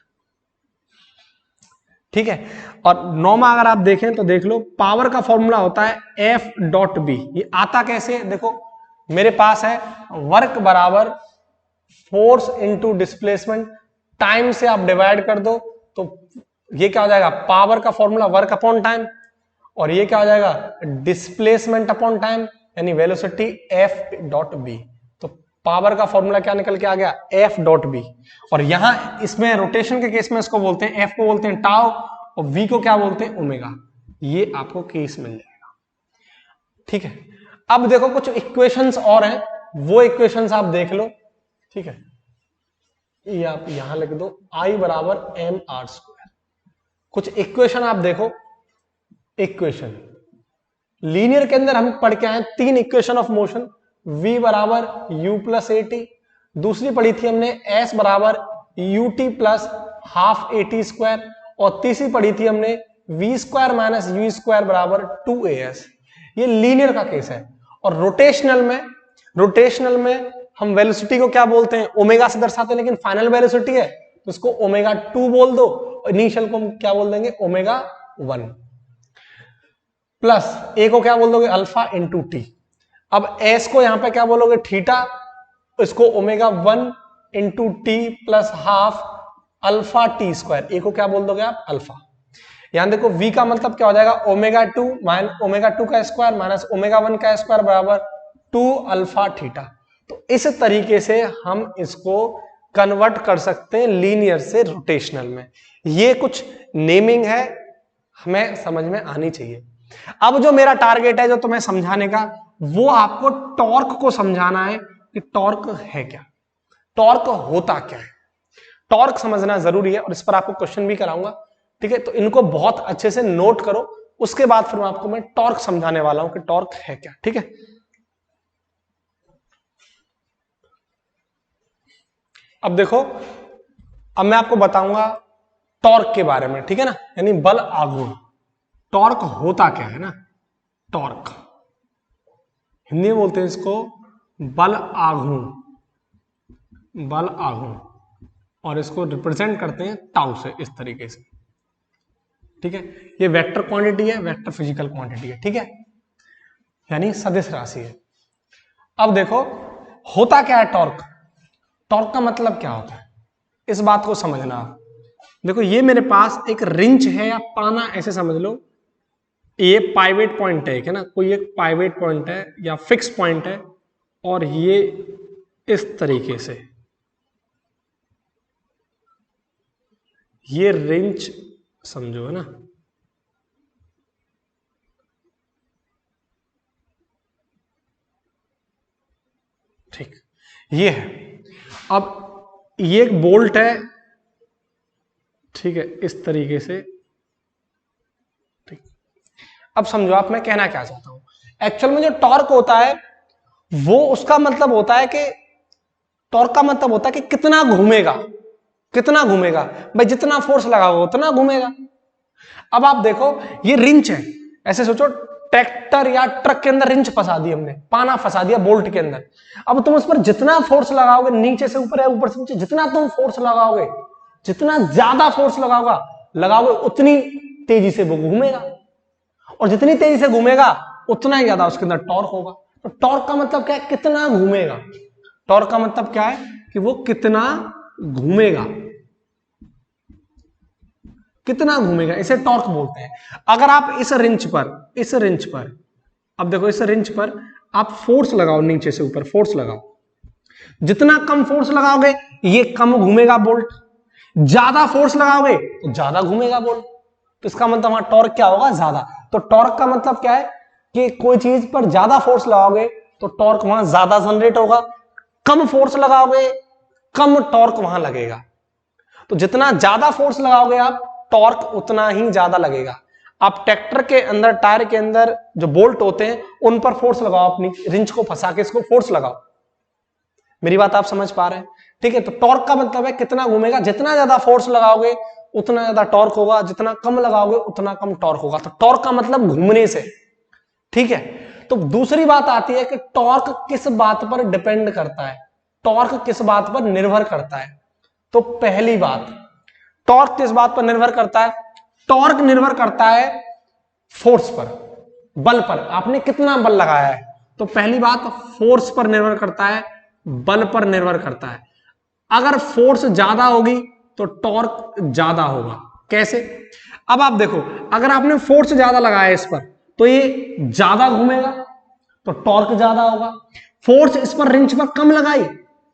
ठीक है, और नौवां अगर आप देखें तो देख लो, पावर का फॉर्मूला होता है एफ डॉट बी। ये आता कैसे? देखो मेरे पास है वर्क बराबर फोर्स इंटू डिस्प्लेसमेंट, टाइम से आप डिवाइड कर दो तो ये क्या हो जाएगा? पावर का फॉर्मूला वर्क अपॉन टाइम, और ये क्या हो जाएगा? डिस्प्लेसमेंट अपॉन टाइम, यानी वेलोसिटी एफ डॉट बी। तो पावर का फॉर्मूला क्या निकल के आ गया? F dot B. और यहां इसमें रोटेशन के केस में इसको बोलते हैं, एफ को बोलते हैं टाउ, और वी को क्या बोलते हैं? ओमेगा। ये आपको केस मिल जाएगा। ठीक है, अब देखो कुछ इक्वेशंस और हैं, वो इक्वेशंस आप देख लो। ठीक है, ये आप यहां लिख दो, I बराबर एम आर स्क्वायर। कुछ इक्वेशन आप देखो। इक्वेशन लीनियर के अंदर हम पढ़ के आए 3 इक्वेशन ऑफ मोशन, v बराबर u प्लस ए टी, दूसरी पढ़ी थी हमने s बराबर ut plus half A T square, और तीसरी पढ़ी थी हमने V square minus U square बराबर 2as। ये लीनियर का केस है। और रोटेशनल में हम वेलोसिटी को क्या बोलते हैं, ओमेगा से दर्शाते हैं, लेकिन फाइनल वेलोसिटी है तो इसको ओमेगा 2 बोल दो, और इनिशियल को हम क्या बोल देंगे, ओमेगा 1, प्लस ए को क्या बोल दोगे, अल्फा इंटू टी। अब एस को यहां पे क्या बोलोगे, थीटा, इसको omega 1 into T plus half alpha T square, A को क्या बोल दोगे आप, अल्फा। यहां देखो v का मतलब क्या हो जाएगा, ओमेगा 2 माइनस ओमेगा 2 का स्क्वायर माइनस ओमेगा 1 का स्क्वायर बराबर 2 अल्फा थीटा। तो इस तरीके से हम इसको कन्वर्ट कर सकते हैं लीनियर से रोटेशनल में। ये कुछ नेमिंग है, हमें समझ में आनी चाहिए। अब जो मेरा टारगेट है जो तुम्हें समझाने का, वो आपको टॉर्क को समझाना है कि टॉर्क है क्या, टॉर्क होता क्या है। टॉर्क समझना जरूरी है और इस पर आपको क्वेश्चन भी कराऊंगा, ठीक है। तो इनको बहुत अच्छे से नोट करो, उसके बाद फिर आपको मैं टॉर्क समझाने वाला हूं कि टॉर्क है क्या, ठीक है। अब देखो, अब मैं आपको बताऊंगा टॉर्क के बारे में, ठीक है ना, यानी बल आघूर्ण। टॉर्क होता क्या है ना, टॉर्क हिंदी में बोलते हैं इसको बल आघूर्ण, बल आघूर्ण, और इसको रिप्रेजेंट करते हैं टाउ से, इस तरीके से, ठीक है। ये वेक्टर क्वांटिटी है, वेक्टर फिजिकल क्वांटिटी है, ठीक है, यानी सदिश राशि है। अब देखो होता क्या है टॉर्क, टॉर्क का मतलब क्या होता है, इस बात को समझना आप। देखो ये मेरे पास एक रिंच है या पाना, ऐसे समझ लो, ये पाइवेट पॉइंट है ना, कोई एक पाइवेट पॉइंट है या फिक्स पॉइंट है, और ये इस तरीके से ये रिंच समझो, है ना, ठीक, ये है। अब ये एक बोल्ट है, ठीक है, इस तरीके से, ठीक। अब समझो आप मैं कहना क्या चाहता हूं, एक्चुअल में जो टॉर्क होता है वो उसका मतलब होता है कि टॉर्क का मतलब होता है कि कितना घूमेगा, कितना घूमेगा भाई, जितना फोर्स लगाओगे उतना घूमेगा। अब आप देखो ये रिंच है, ऐसे सोचो ट्रैक्टर या ट्रक के अंदर रिंच फंसा दी हमने, पाना फंसा दिया बोल्ट के अंदर। अब तुम उस पर जितना फोर्स लगाओगे, नीचे से ऊपर है, ऊपर से नीचे, जितना तुम फोर्स लगाओगे, जितना ज्यादा फोर्स लगाओगे उतनी तेजी से वो घूमेगा, और जितनी तेजी से घूमेगा उतना ही ज्यादा उसके अंदर टॉर्क होगा। तो टॉर्क का मतलब क्या है, कितना घूमेगा। टॉर्क का मतलब क्या है कि वो कितना घूमेगा, कितना घूमेगा, इसे टॉर्क बोलते हैं। अगर आप इस रिंच पर अब देखो, इस रिंच पर आप फोर्स लगाओ, नीचे से ऊपर फोर्स लगाओ, जितना कम फोर्स लगाओगे ये कम घूमेगा बोल्ट, ज्यादा फोर्स लगाओगे तो ज्यादा घूमेगा बोल्ट। तो इसका मतलब वहां टॉर्क क्या होगा, ज्यादा। तो टॉर्क का मतलब क्या है कि कोई चीज पर ज्यादा फोर्स लगाओगे तो टॉर्क वहां ज्यादा जनरेट होगा, कम फोर्स लगाओगे कम टॉर्क वहां लगेगा। तो जितना ज्यादा फोर्स लगाओगे आप, टॉर्क उतना ही ज्यादा लगेगा। आप ट्रैक्टर के अंदर, टायर के अंदर जो बोल्ट होते हैं उन पर फोर्स लगाओ, अपनी रिंच को फंसा के इसको फोर्स लगाओ। मेरी बात आप समझ पा रहे हैं, ठीक है। तो टॉर्क का मतलब है कितना घूमेगा, जितना ज्यादा फोर्स लगाओगे उतना ज्यादा टॉर्क होगा, जितना कम लगाओगे उतना कम टॉर्क होगा। तो टॉर्क का मतलब घूमने से, ठीक है। तो दूसरी बात आती है कि टॉर्क किस बात पर डिपेंड करता है, टॉर्क किस बात पर निर्भर करता है। तो पहली बात, टॉर्क किस बात पर निर्भर करता है, टॉर्क निर्भर करता है फोर्स पर, बल पर, आपने कितना बल लगाया है। तो पहली बात फोर्स पर निर्भर करता है, बल पर निर्भर करता है। अगर फोर्स ज्यादा होगी तो टॉर्क ज्यादा होगा। कैसे, अब आप देखो, अगर आपने फोर्स ज्यादा लगाया इस पर तो ये ज्यादा घूमेगा तो टॉर्क ज्यादा होगा। फोर्स इस पर रिंच पर कम लगाई,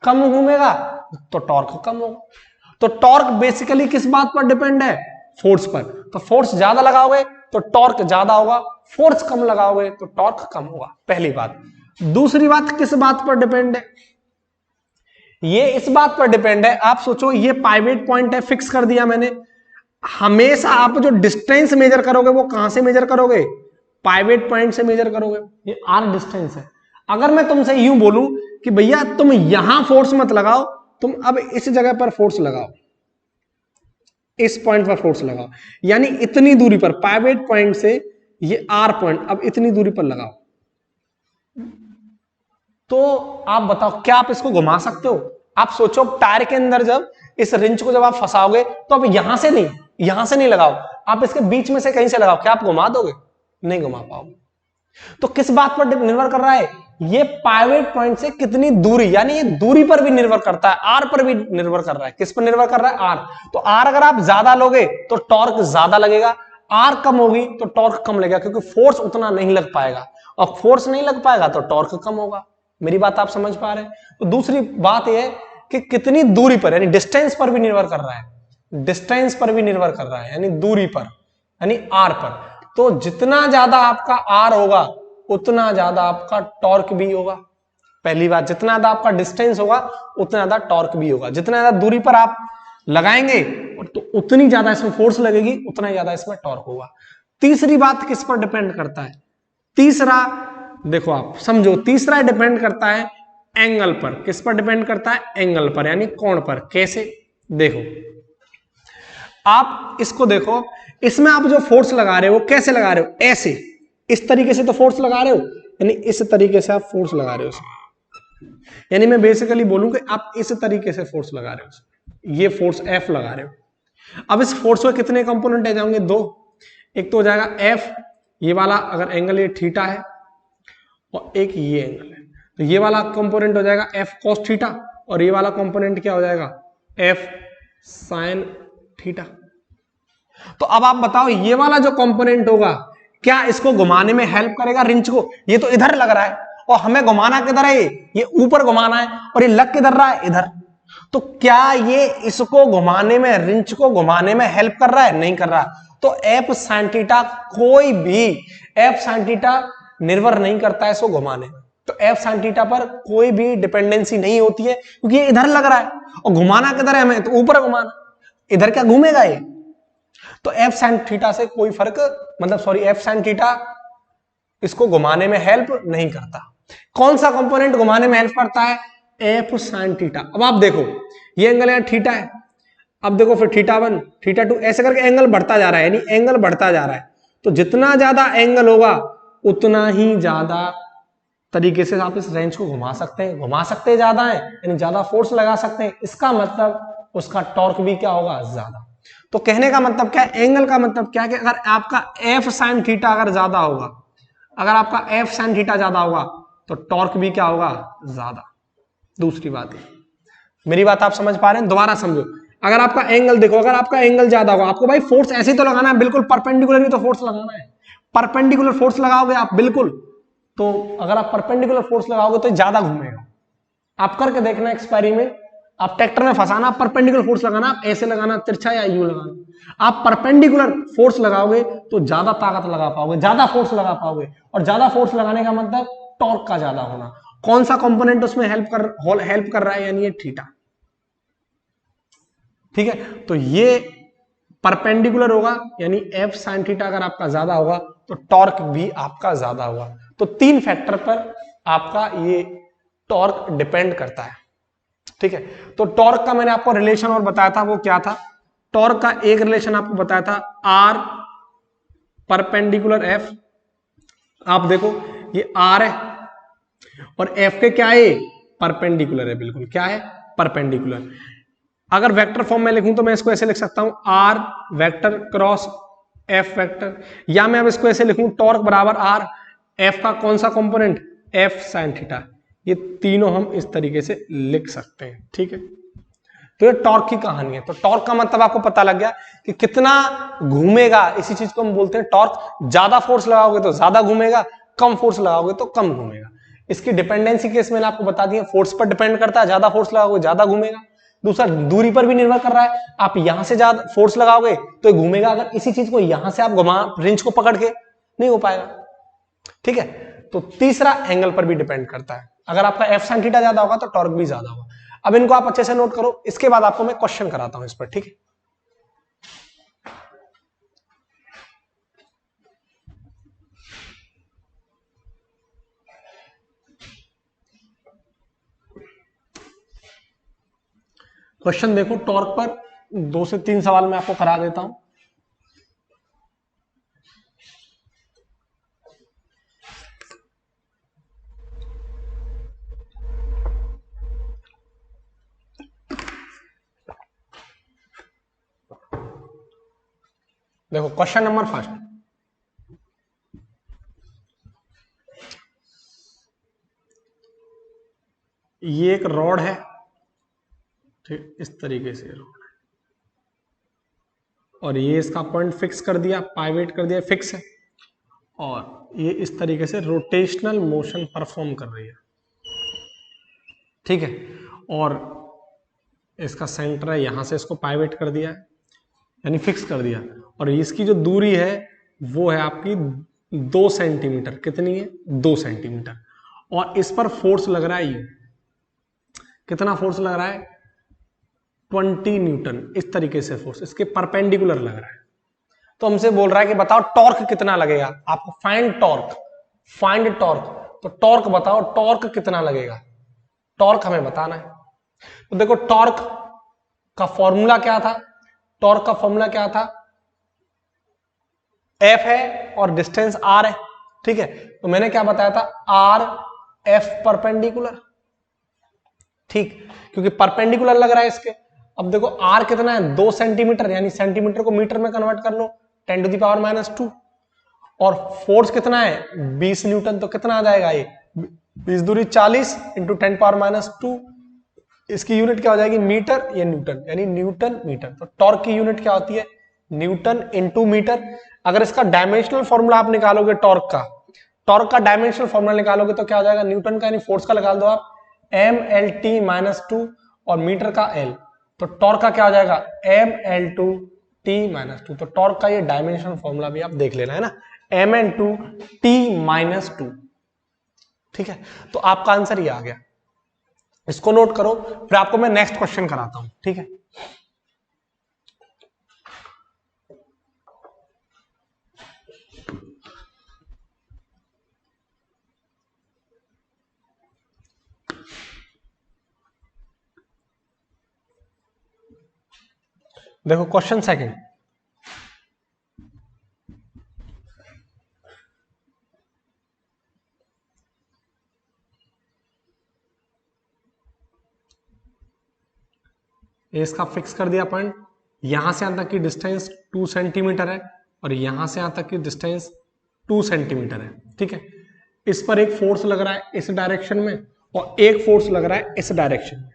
कम घूमेगा तो टॉर्क कम होगा। तो टॉर्क बेसिकली किस बात पर डिपेंड है, फोर्स पर। तो फोर्स ज्यादा लगाओगे तो टॉर्क ज्यादा होगा, फोर्स कम लगाओगे तो टॉर्क कम होगा, पहली बात। दूसरी बात किस बात पर डिपेंड है, ये इस बात पर डिपेंड है, आप सोचो ये पाइवेट पॉइंट है, फिक्स कर दिया मैंने। हमेशा आप जो डिस्टेंस मेजर करोगे वो कहां से मेजर करोगे, पाइवेट पॉइंट से मेजर करोगे। ये आर डिस्टेंस है। अगर मैं तुमसे यूं बोलूं कि भैया तुम यहां फोर्स मत लगाओ, तुम अब इस जगह पर फोर्स लगाओ, इस पॉइंट पर फोर्स लगाओ, यानी इतनी दूरी पर, पाइवेट पॉइंट से ये आर पॉइंट, अब इतनी दूरी पर लगाओ। तो आप बताओ क्या आप इसको घुमा सकते हो? आप सोचो टायर के अंदर जब इस रिंच को जब आप फंसाओगे तो अब यहां से नहीं लगाओ, आप इसके बीच में से कहीं से लगाओ, क्या आप घुमा दोगे? नहीं घुमा पाओगे। तो किस बात पर निर्भर कर रहा है? ये पाइवेट पॉइंट से कितनी दूरी, यानी ये दूरी पर भी निर्भर करता है, आर पर भी निर्भर कर रहा है। किस पर निर्भर कर रहा है? आर। तो आर अगर आप ज्यादा लोगे तो टॉर्क ज्यादा लगेगा, आर कम होगी तो टॉर्क कम लगेगा, क्योंकि फोर्स उतना नहीं लग पाएगा, और फोर्स नहीं लग पाएगा तो टॉर्क कम होगा। मेरी बात आप समझ पा रहे हैं? तो दूसरी बात यह है कि कितनी दूरी पर, यानी डिस्टेंस पर भी निर्भर कर रहा है, डिस्टेंस पर भी निर्भर कर रहा है, यानी दूरी पर, यानी आर पर। तो जितना ज्यादा आपका आर होगा उतना ज्यादा आपका टॉर्क भी होगा। पहली बात, जितना ज्यादा आपका डिस्टेंस होगा उतना ज्यादा टॉर्क भी होगा। जितना ज्यादा दूरी पर आप लगाएंगे तो उतनी ज्यादा इसमें फोर्स लगेगी, उतना ही ज्यादा इसमें टॉर्क होगा। तीसरी बात किस पर डिपेंड करता है? तीसरा देखो आप समझो, तीसरा डिपेंड करता है एंगल पर। किस पर डिपेंड करता है? एंगल पर, यानी कोण पर। कैसे? देखो आप इसको देखो, इसमें आप जो फोर्स लगा रहे हो कैसे लगा रहे हो? ऐसे, इस तरीके से तो फोर्स लगा रहे हो, यानी इस तरीके से आप फोर्स लगा रहे हो। यानी मैं बेसिकली बोलूं कि आप इस तरीके से फोर्स लगा रहे हो, ये फोर्स एफ लगा रहे हो। अब इस फोर्स में कितने कंपोनेंट आ जाएंगे? दो। एक तो हो जाएगा एफ, ये वाला अगर एंगल ये थीटा है, और एक ये एंगल है, तो ये वाला कंपोनेंट हो जाएगा एफ कॉस थीटा, और ये वाला कंपोनेंट क्या हो जाएगा? F sine theta. तो अब आप बताओ ये वाला जो कंपोनेंट होगा क्या इसको घुमाने में हेल्प करेगा रिंच को? ये तो इधर लग रहा है और हमें घुमाना किधर है? ये ऊपर घुमाना है, और ये लग किधर रहा है? इधर। तो क्या ये इसको घुमाने में, रिंच को घुमाने में हेल्प कर रहा है? नहीं कर रहा। तो एफ साइन थीटा, कोई भी एफ साइन थीटा निर्भर नहीं करता है इसको घुमाने में। तो एफ साइन थीटा पर कोई भी डिपेंडेंसी नहीं होती है, क्योंकि ये इधर लग रहा है और घुमाना किधर है हमें? तो ऊपर घुमाना, इधर क्या घूमेगा ये? तो एफ साइन थीटा से कोई फर्क, मतलब सॉरी, एफ साइन थीटा इसको घुमाने में हेल्प नहीं करता। कौन सा कंपोनेंट घुमाने में हेल्प करता है? F sine theta. अब आप देखो ये एंगल है थीटा है, अब देखो फिर थीटा 1 थीटा 2 ऐसे करके एंगल बढ़ता जा रहा है, यानी एंगल बढ़ता जा रहा है। तो जितना ज्यादा एंगल होगा उतना ही ज्यादा तरीके से आप इस रेंज को घुमा सकते हैं, ज्यादा है यानी ज्यादा फोर्स लगा सकते हैं। इसका मतलब उसका टॉर्क भी क्या होगा? ज्यादा। तो कहने का मतलब क्या है? एंगल का मतलब क्या है कि अगर आपका एफ साइन थीटा अगर ज्यादा होगा, अगर आपका एफ साइन थीटा ज्यादा होगा तो टॉर्क भी क्या होगा? ज्यादा। दूसरी बात है, मेरी बात आप समझ पा रहे हैं? दोबारा समझो, अगर आपका एंगल देखो, अगर आपका एंगल ज्यादा होगा, आपको भाई फोर्स ऐसे ही तो लगाना है, बिल्कुल परपेंडिकुलर ही तो फोर्स लगाना है। परपेंडिकुलर फोर्स लगाओगे आप, बिल्कुल, तो अगर आप परपेंडिकुलर फोर्स लगाओगे तो ज्यादा घूमेगा। आप करके देखना एक्सपेरिमेंट, आप ट्रैक्टर में फंसाना, आप परपेंडिकुलर फोर्स लगाना, आप ऐसे लगाना तिरछा या यूं लगाना। आप परपेंडिकुलर फोर्स लगाओगे तो ज्यादा ताकत लगा पाओगे, ज्यादा फोर्स लगा पाओगे, और ज्यादा फोर्स लगाने का मतलब टॉर्क का ज्यादा होना। कौन सा कंपोनेंट उसमें हेल्प कर रहा है? यानी ये थीटा। ठीक है, तो ये परपेंडिकुलर होगा, यानी एफ साइन थीटा अगर आपका ज्यादा होगा तो टॉर्क भी आपका ज्यादा होगा। तो तीन फैक्टर पर आपका ये टॉर्क डिपेंड करता है। ठीक है, तो टॉर्क का मैंने आपको रिलेशन और बताया था, वो क्या था? टॉर्क का एक रिलेशन आपको बताया था, आर परपेंडिकुलर एफ। आप देखो ये आर है और एफ के क्या है? परपेंडिकुलर है, बिल्कुल क्या है? परपेंडिकुलर। अगर वेक्टर फॉर्म में लिखूं तो मैं इसको ऐसे लिख सकता हूं, R vector cross F vector, या मैं अब इसको ऐसे लिखूं, टॉर्क बराबर आर, एफ का कौन सा कंपोनेंट? F sine theta. ये तीनों हम इस तरीके से लिख सकते हैं। ठीक है, तो ये टॉर्क की कहानी है। तो टॉर्क का मतलब आपको पता लग गया कि कितना घूमेगा, इसी चीज को हम बोलते हैं टॉर्क। ज्यादा फोर्स लगाओगे तो ज्यादा घूमेगा, कम फोर्स लगाओगे तो कम घूमेगा। इसकी डिपेंडेंसी केस मैंने आपको बता दिया, फोर्स पर डिपेंड करता है, ज्यादा फोर्स लगाओगे ज्यादा घूमेगा। दूसरा दूरी पर भी निर्भर कर रहा है, आप यहां से ज्यादा फोर्स लगाओगे तो ये घूमेगा, अगर इसी चीज को यहां से आप घुमा रिंच को पकड़ के, नहीं हो पाएगा। ठीक है, तो तीसरा एंगल पर भी डिपेंड करता है, अगर आपका एफ साइन थीटा ज्यादा होगा तो टॉर्क भी ज्यादा होगा। अब इनको आप अच्छे से नोट करो, इसके बाद आपको मैं क्वेश्चन कराता हूं इस पर। ठीक है, क्वेश्चन देखो, टॉर्क पर 2 से 3 सवाल मैं आपको करा देता हूं। देखो क्वेश्चन नंबर फर्स्ट, ये एक रॉड है, ठीक, इस तरीके से रॉड है, और ये इसका पॉइंट फिक्स कर दिया, पाइवेट कर दिया, फिक्स है, और ये इस तरीके से रोटेशनल मोशन परफॉर्म कर रही है, ठीक है, और इसका सेंटर है, यहां से इसको पाइवेट कर दिया है, यानी फिक्स कर दिया, और इसकी जो दूरी है वो है आपकी 2 सेंटीमीटर। कितनी है? 2 सेंटीमीटर। और इस पर फोर्स लग रहा है ये, कितना फोर्स लग रहा है? 20 न्यूटन। इस तरीके से फोर्स इसके परपेंडिकुलर लग रहा है। तो हमसे बोल रहा है कि बताओ टॉर्क कितना लगेगा, आपको फाइंड टॉर्क, फाइंड टॉर्क। तो टॉर्क बताओ, टॉर्क कितना लगेगा, टॉर्क हमें बताना है। तो देखो टॉर्क का फॉर्मूला क्या था, टॉर्क का फॉर्मूला क्या था, F है और डिस्टेंस R है, ठीक है। तो मैंने क्या बताया था, R F परपेंडिकुलर, ठीक, क्योंकि परपेंडिकुलर लग रहा है इसके। अब देखो R कितना है, 2 सेंटीमीटर, यानी सेंटीमीटर को मीटर में कन्वर्ट कर लो, 10⁻²। और फोर्स कितना है, 20 न्यूटन। तो कितना आ जाएगा ये, 20 दूरी 40 इंटू 10⁻²। इसकी यूनिट क्या हो जाएगी, मीटर या न्यूटन, यानी न्यूटन मीटर। तो टॉर्क की यूनिट क्या होती है, न्यूटन इंटू मीटर। अगर इसका डायमेंशनल फॉर्मूला आप निकालोगे टॉर्क का डायमेंशनल फॉर्मूला निकालोगे तो क्या हो जाएगा, न्यूटन का यानी फोर्स का लगा दो आप mLT-2 और मीटर का L। तो टॉर्क का क्या हो जाएगा, mL2T-2। तो टॉर्क का ये डायमेंशनल फॉर्मूला भी आप देख लेना है ना, mL2T-2, ठीक है। तो आपका आंसर ये आ गया, इसको नोट करो, फिर आपको मैं नेक्स्ट क्वेश्चन कराता हूं, ठीक है। देखो क्वेश्चन सेकंड, इसका फिक्स कर दिया पॉइंट, यहां से यहां तक की डिस्टेंस 2 सेंटीमीटर है और यहां से यहां तक की डिस्टेंस 2 सेंटीमीटर है, ठीक है। इस पर एक फोर्स लग रहा है इस डायरेक्शन में और एक फोर्स लग रहा है इस डायरेक्शन में।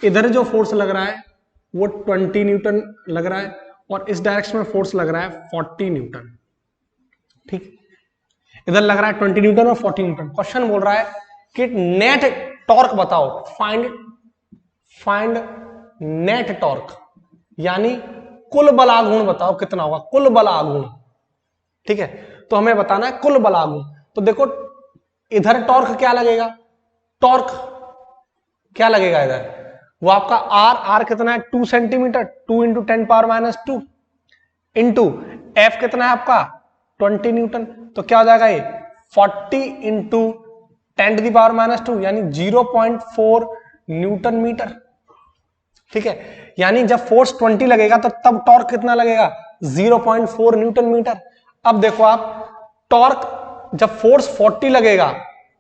इधर जो फोर्स लग रहा है वो 20 न्यूटन लग रहा है और इस डायरेक्शन में फोर्स लग रहा है 40 न्यूटन, ठीक। इधर लग रहा है 20 न्यूटन और 40 न्यूटन। क्वेश्चन बोल रहा है कि नेट टॉर्क बताओ, फाइंड नेट टॉर्क, यानी कुल बलागुण बताओ कितना होगा, कुल बलागुण, ठीक है। तो हमें बताना है कुल बलागुण। तो देखो इधर टॉर्क क्या लगेगा, टॉर्क क्या लगेगा इधर, वो आपका R कितना है, 2 सेंटीमीटर, 2 इंटू 10⁻² इंटू F कितना है आपका 20 न्यूटन। तो क्या हो जाएगा ये 40 इंटू 10⁻², यानी 0.4 न्यूटन मीटर, ठीक है। यानी जब फोर्स 20 लगेगा तो तब टॉर्क कितना लगेगा, 0.4 न्यूटन मीटर। अब देखो आप, टॉर्क जब फोर्स 40 लगेगा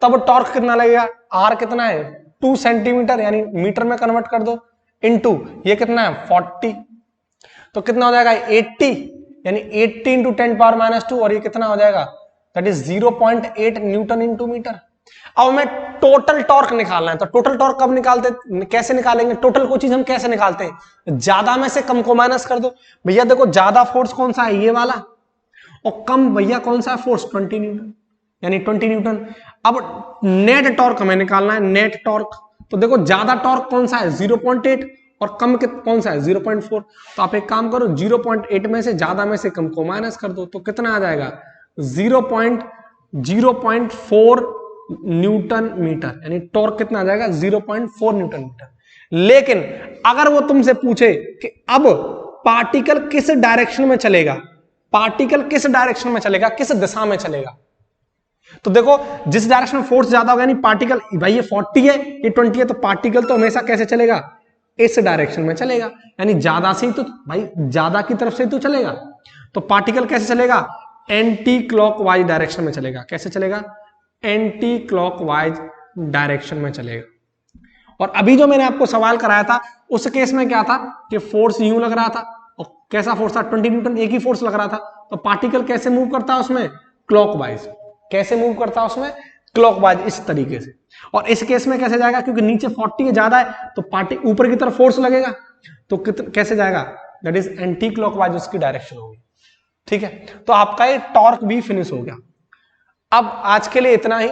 तब टॉर्क कितना लगेगा, R कितना है 2 सेंटीमीटर, यानी मीटर में कन्वर्ट कर दो, इंटू ये कितना है 40, तो कितना हो जाएगा 80, यानी 80 इंटू 10⁻², और ये कितना हो जाएगा, that is 0.8 newton into metre. अब हमें टोटल टॉर्क निकालना है। तो टोटल टॉर्क कब निकालते, कैसे निकालेंगे, टोटल कोई चीज हम कैसे निकालते हैं, ज्यादा में से कम को माइनस कर दो। भैया देखो ज्यादा फोर्स कौन सा है, ये वाला, और कम भैया कौन सा है फोर्स, 20 न्यूटन, यानी 20 न्यूटन। अब नेट टॉर्क हमें निकालना है, नेट टॉर्क। तो देखो ज्यादा टॉर्क कौन सा है 0.8 और कम कौन सा है 0.4। तो आप एक काम करो, 0.8 में से ज्यादा में से कम को माइनस कर दो, तो कितना आ जाएगा 0.4 न्यूटन मीटर, यानी टॉर्क कितना आ जाएगा 0.4 न्यूटन मीटर। लेकिन अगर वो तुमसे पूछे कि अब पार्टिकल किस डायरेक्शन में चलेगा, पार्टिकल किस डायरेक्शन में चलेगा, किस दिशा में चलेगा, तो देखो जिस डायरेक्शन में फोर्स ज्यादा होगा, यानी पार्टिकल, भाई ये 40 है ये 20 है, तो पार्टिकल तो हमेशा कैसे चलेगा, इस डायरेक्शन में चलेगा, यानी ज्यादा से ही तो भाई ज्यादा की तरफ से तो चलेगा। तो पार्टिकल कैसे चलेगा? एंटी क्लॉकवाइज डायरेक्शन में चलेगा। कैसे चलेगा? एंटी क्लॉकवाइज डायरेक्शन में चलेगा। और अभी जो मैंने आपको सवाल कराया था उस केस में क्या था कि फोर्स यूं लग रहा था, और कैसा फोर्स था? 20 न्यूटन, एक ही फोर्स लग रहा था। तो पार्टिकल कैसे मूव करता है उसमें? क्लॉकवाइज। कैसे मूव करता है उसमें? क्लॉकवाइज, इस तरीके से। और इस केस में कैसे जाएगा? क्योंकि नीचे 40 ज्यादा है तो पार्टिकल ऊपर की तरफ फोर्स लगेगा, तो कैसे जाएगा? दैट इज एंटी क्लॉकवाइज उसकी डायरेक्शन होगी। ठीक है, तो आपका ये टॉर्क भी फिनिश हो गया। अब आज के लिए इतना ही।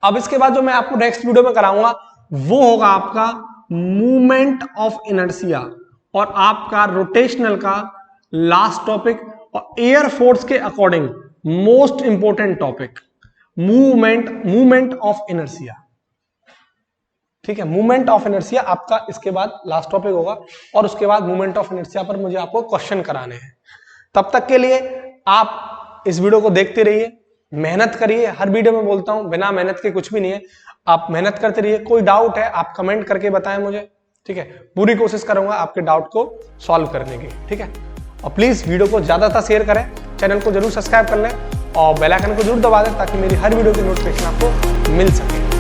अब इसके बाद जो मैं आपको नेक्स्ट वीडियो में कराऊंगा वो होगा आपका मूवमेंट ऑफ इनर्शिया और आपका रोटेशनल का लास्ट टॉपिक, और एयर फोर्स के according most important topic movement of inertia. ठीक है, मूवमेंट ऑफ इनर्शिया आपका इसके बाद लास्ट टॉपिक होगा, और उसके बाद मूवमेंट ऑफ इनर्शिया पर मुझे आपको क्वेश्चन कराने हैं। तब तक के लिए आप इस वीडियो को देखते रहिए, मेहनत करिए। हर वीडियो में बोलता हूं बिना मेहनत के कुछ भी नहीं है, आप मेहनत करते रहिए। कोई डाउट है आप कमेंट करके बताएं मुझे, ठीक है? पूरी कोशिश करूंगा आपके डाउट को सॉल्व करने की, ठीक है? और प्लीज वीडियो को ज्यादातर शेयर करें, चैनल को जरूर सब्सक्राइब कर लें और बेल आइकन को जरूर दबा दें ताकि मेरी हर वीडियो की नोटिफिकेशन आपको मिल सके।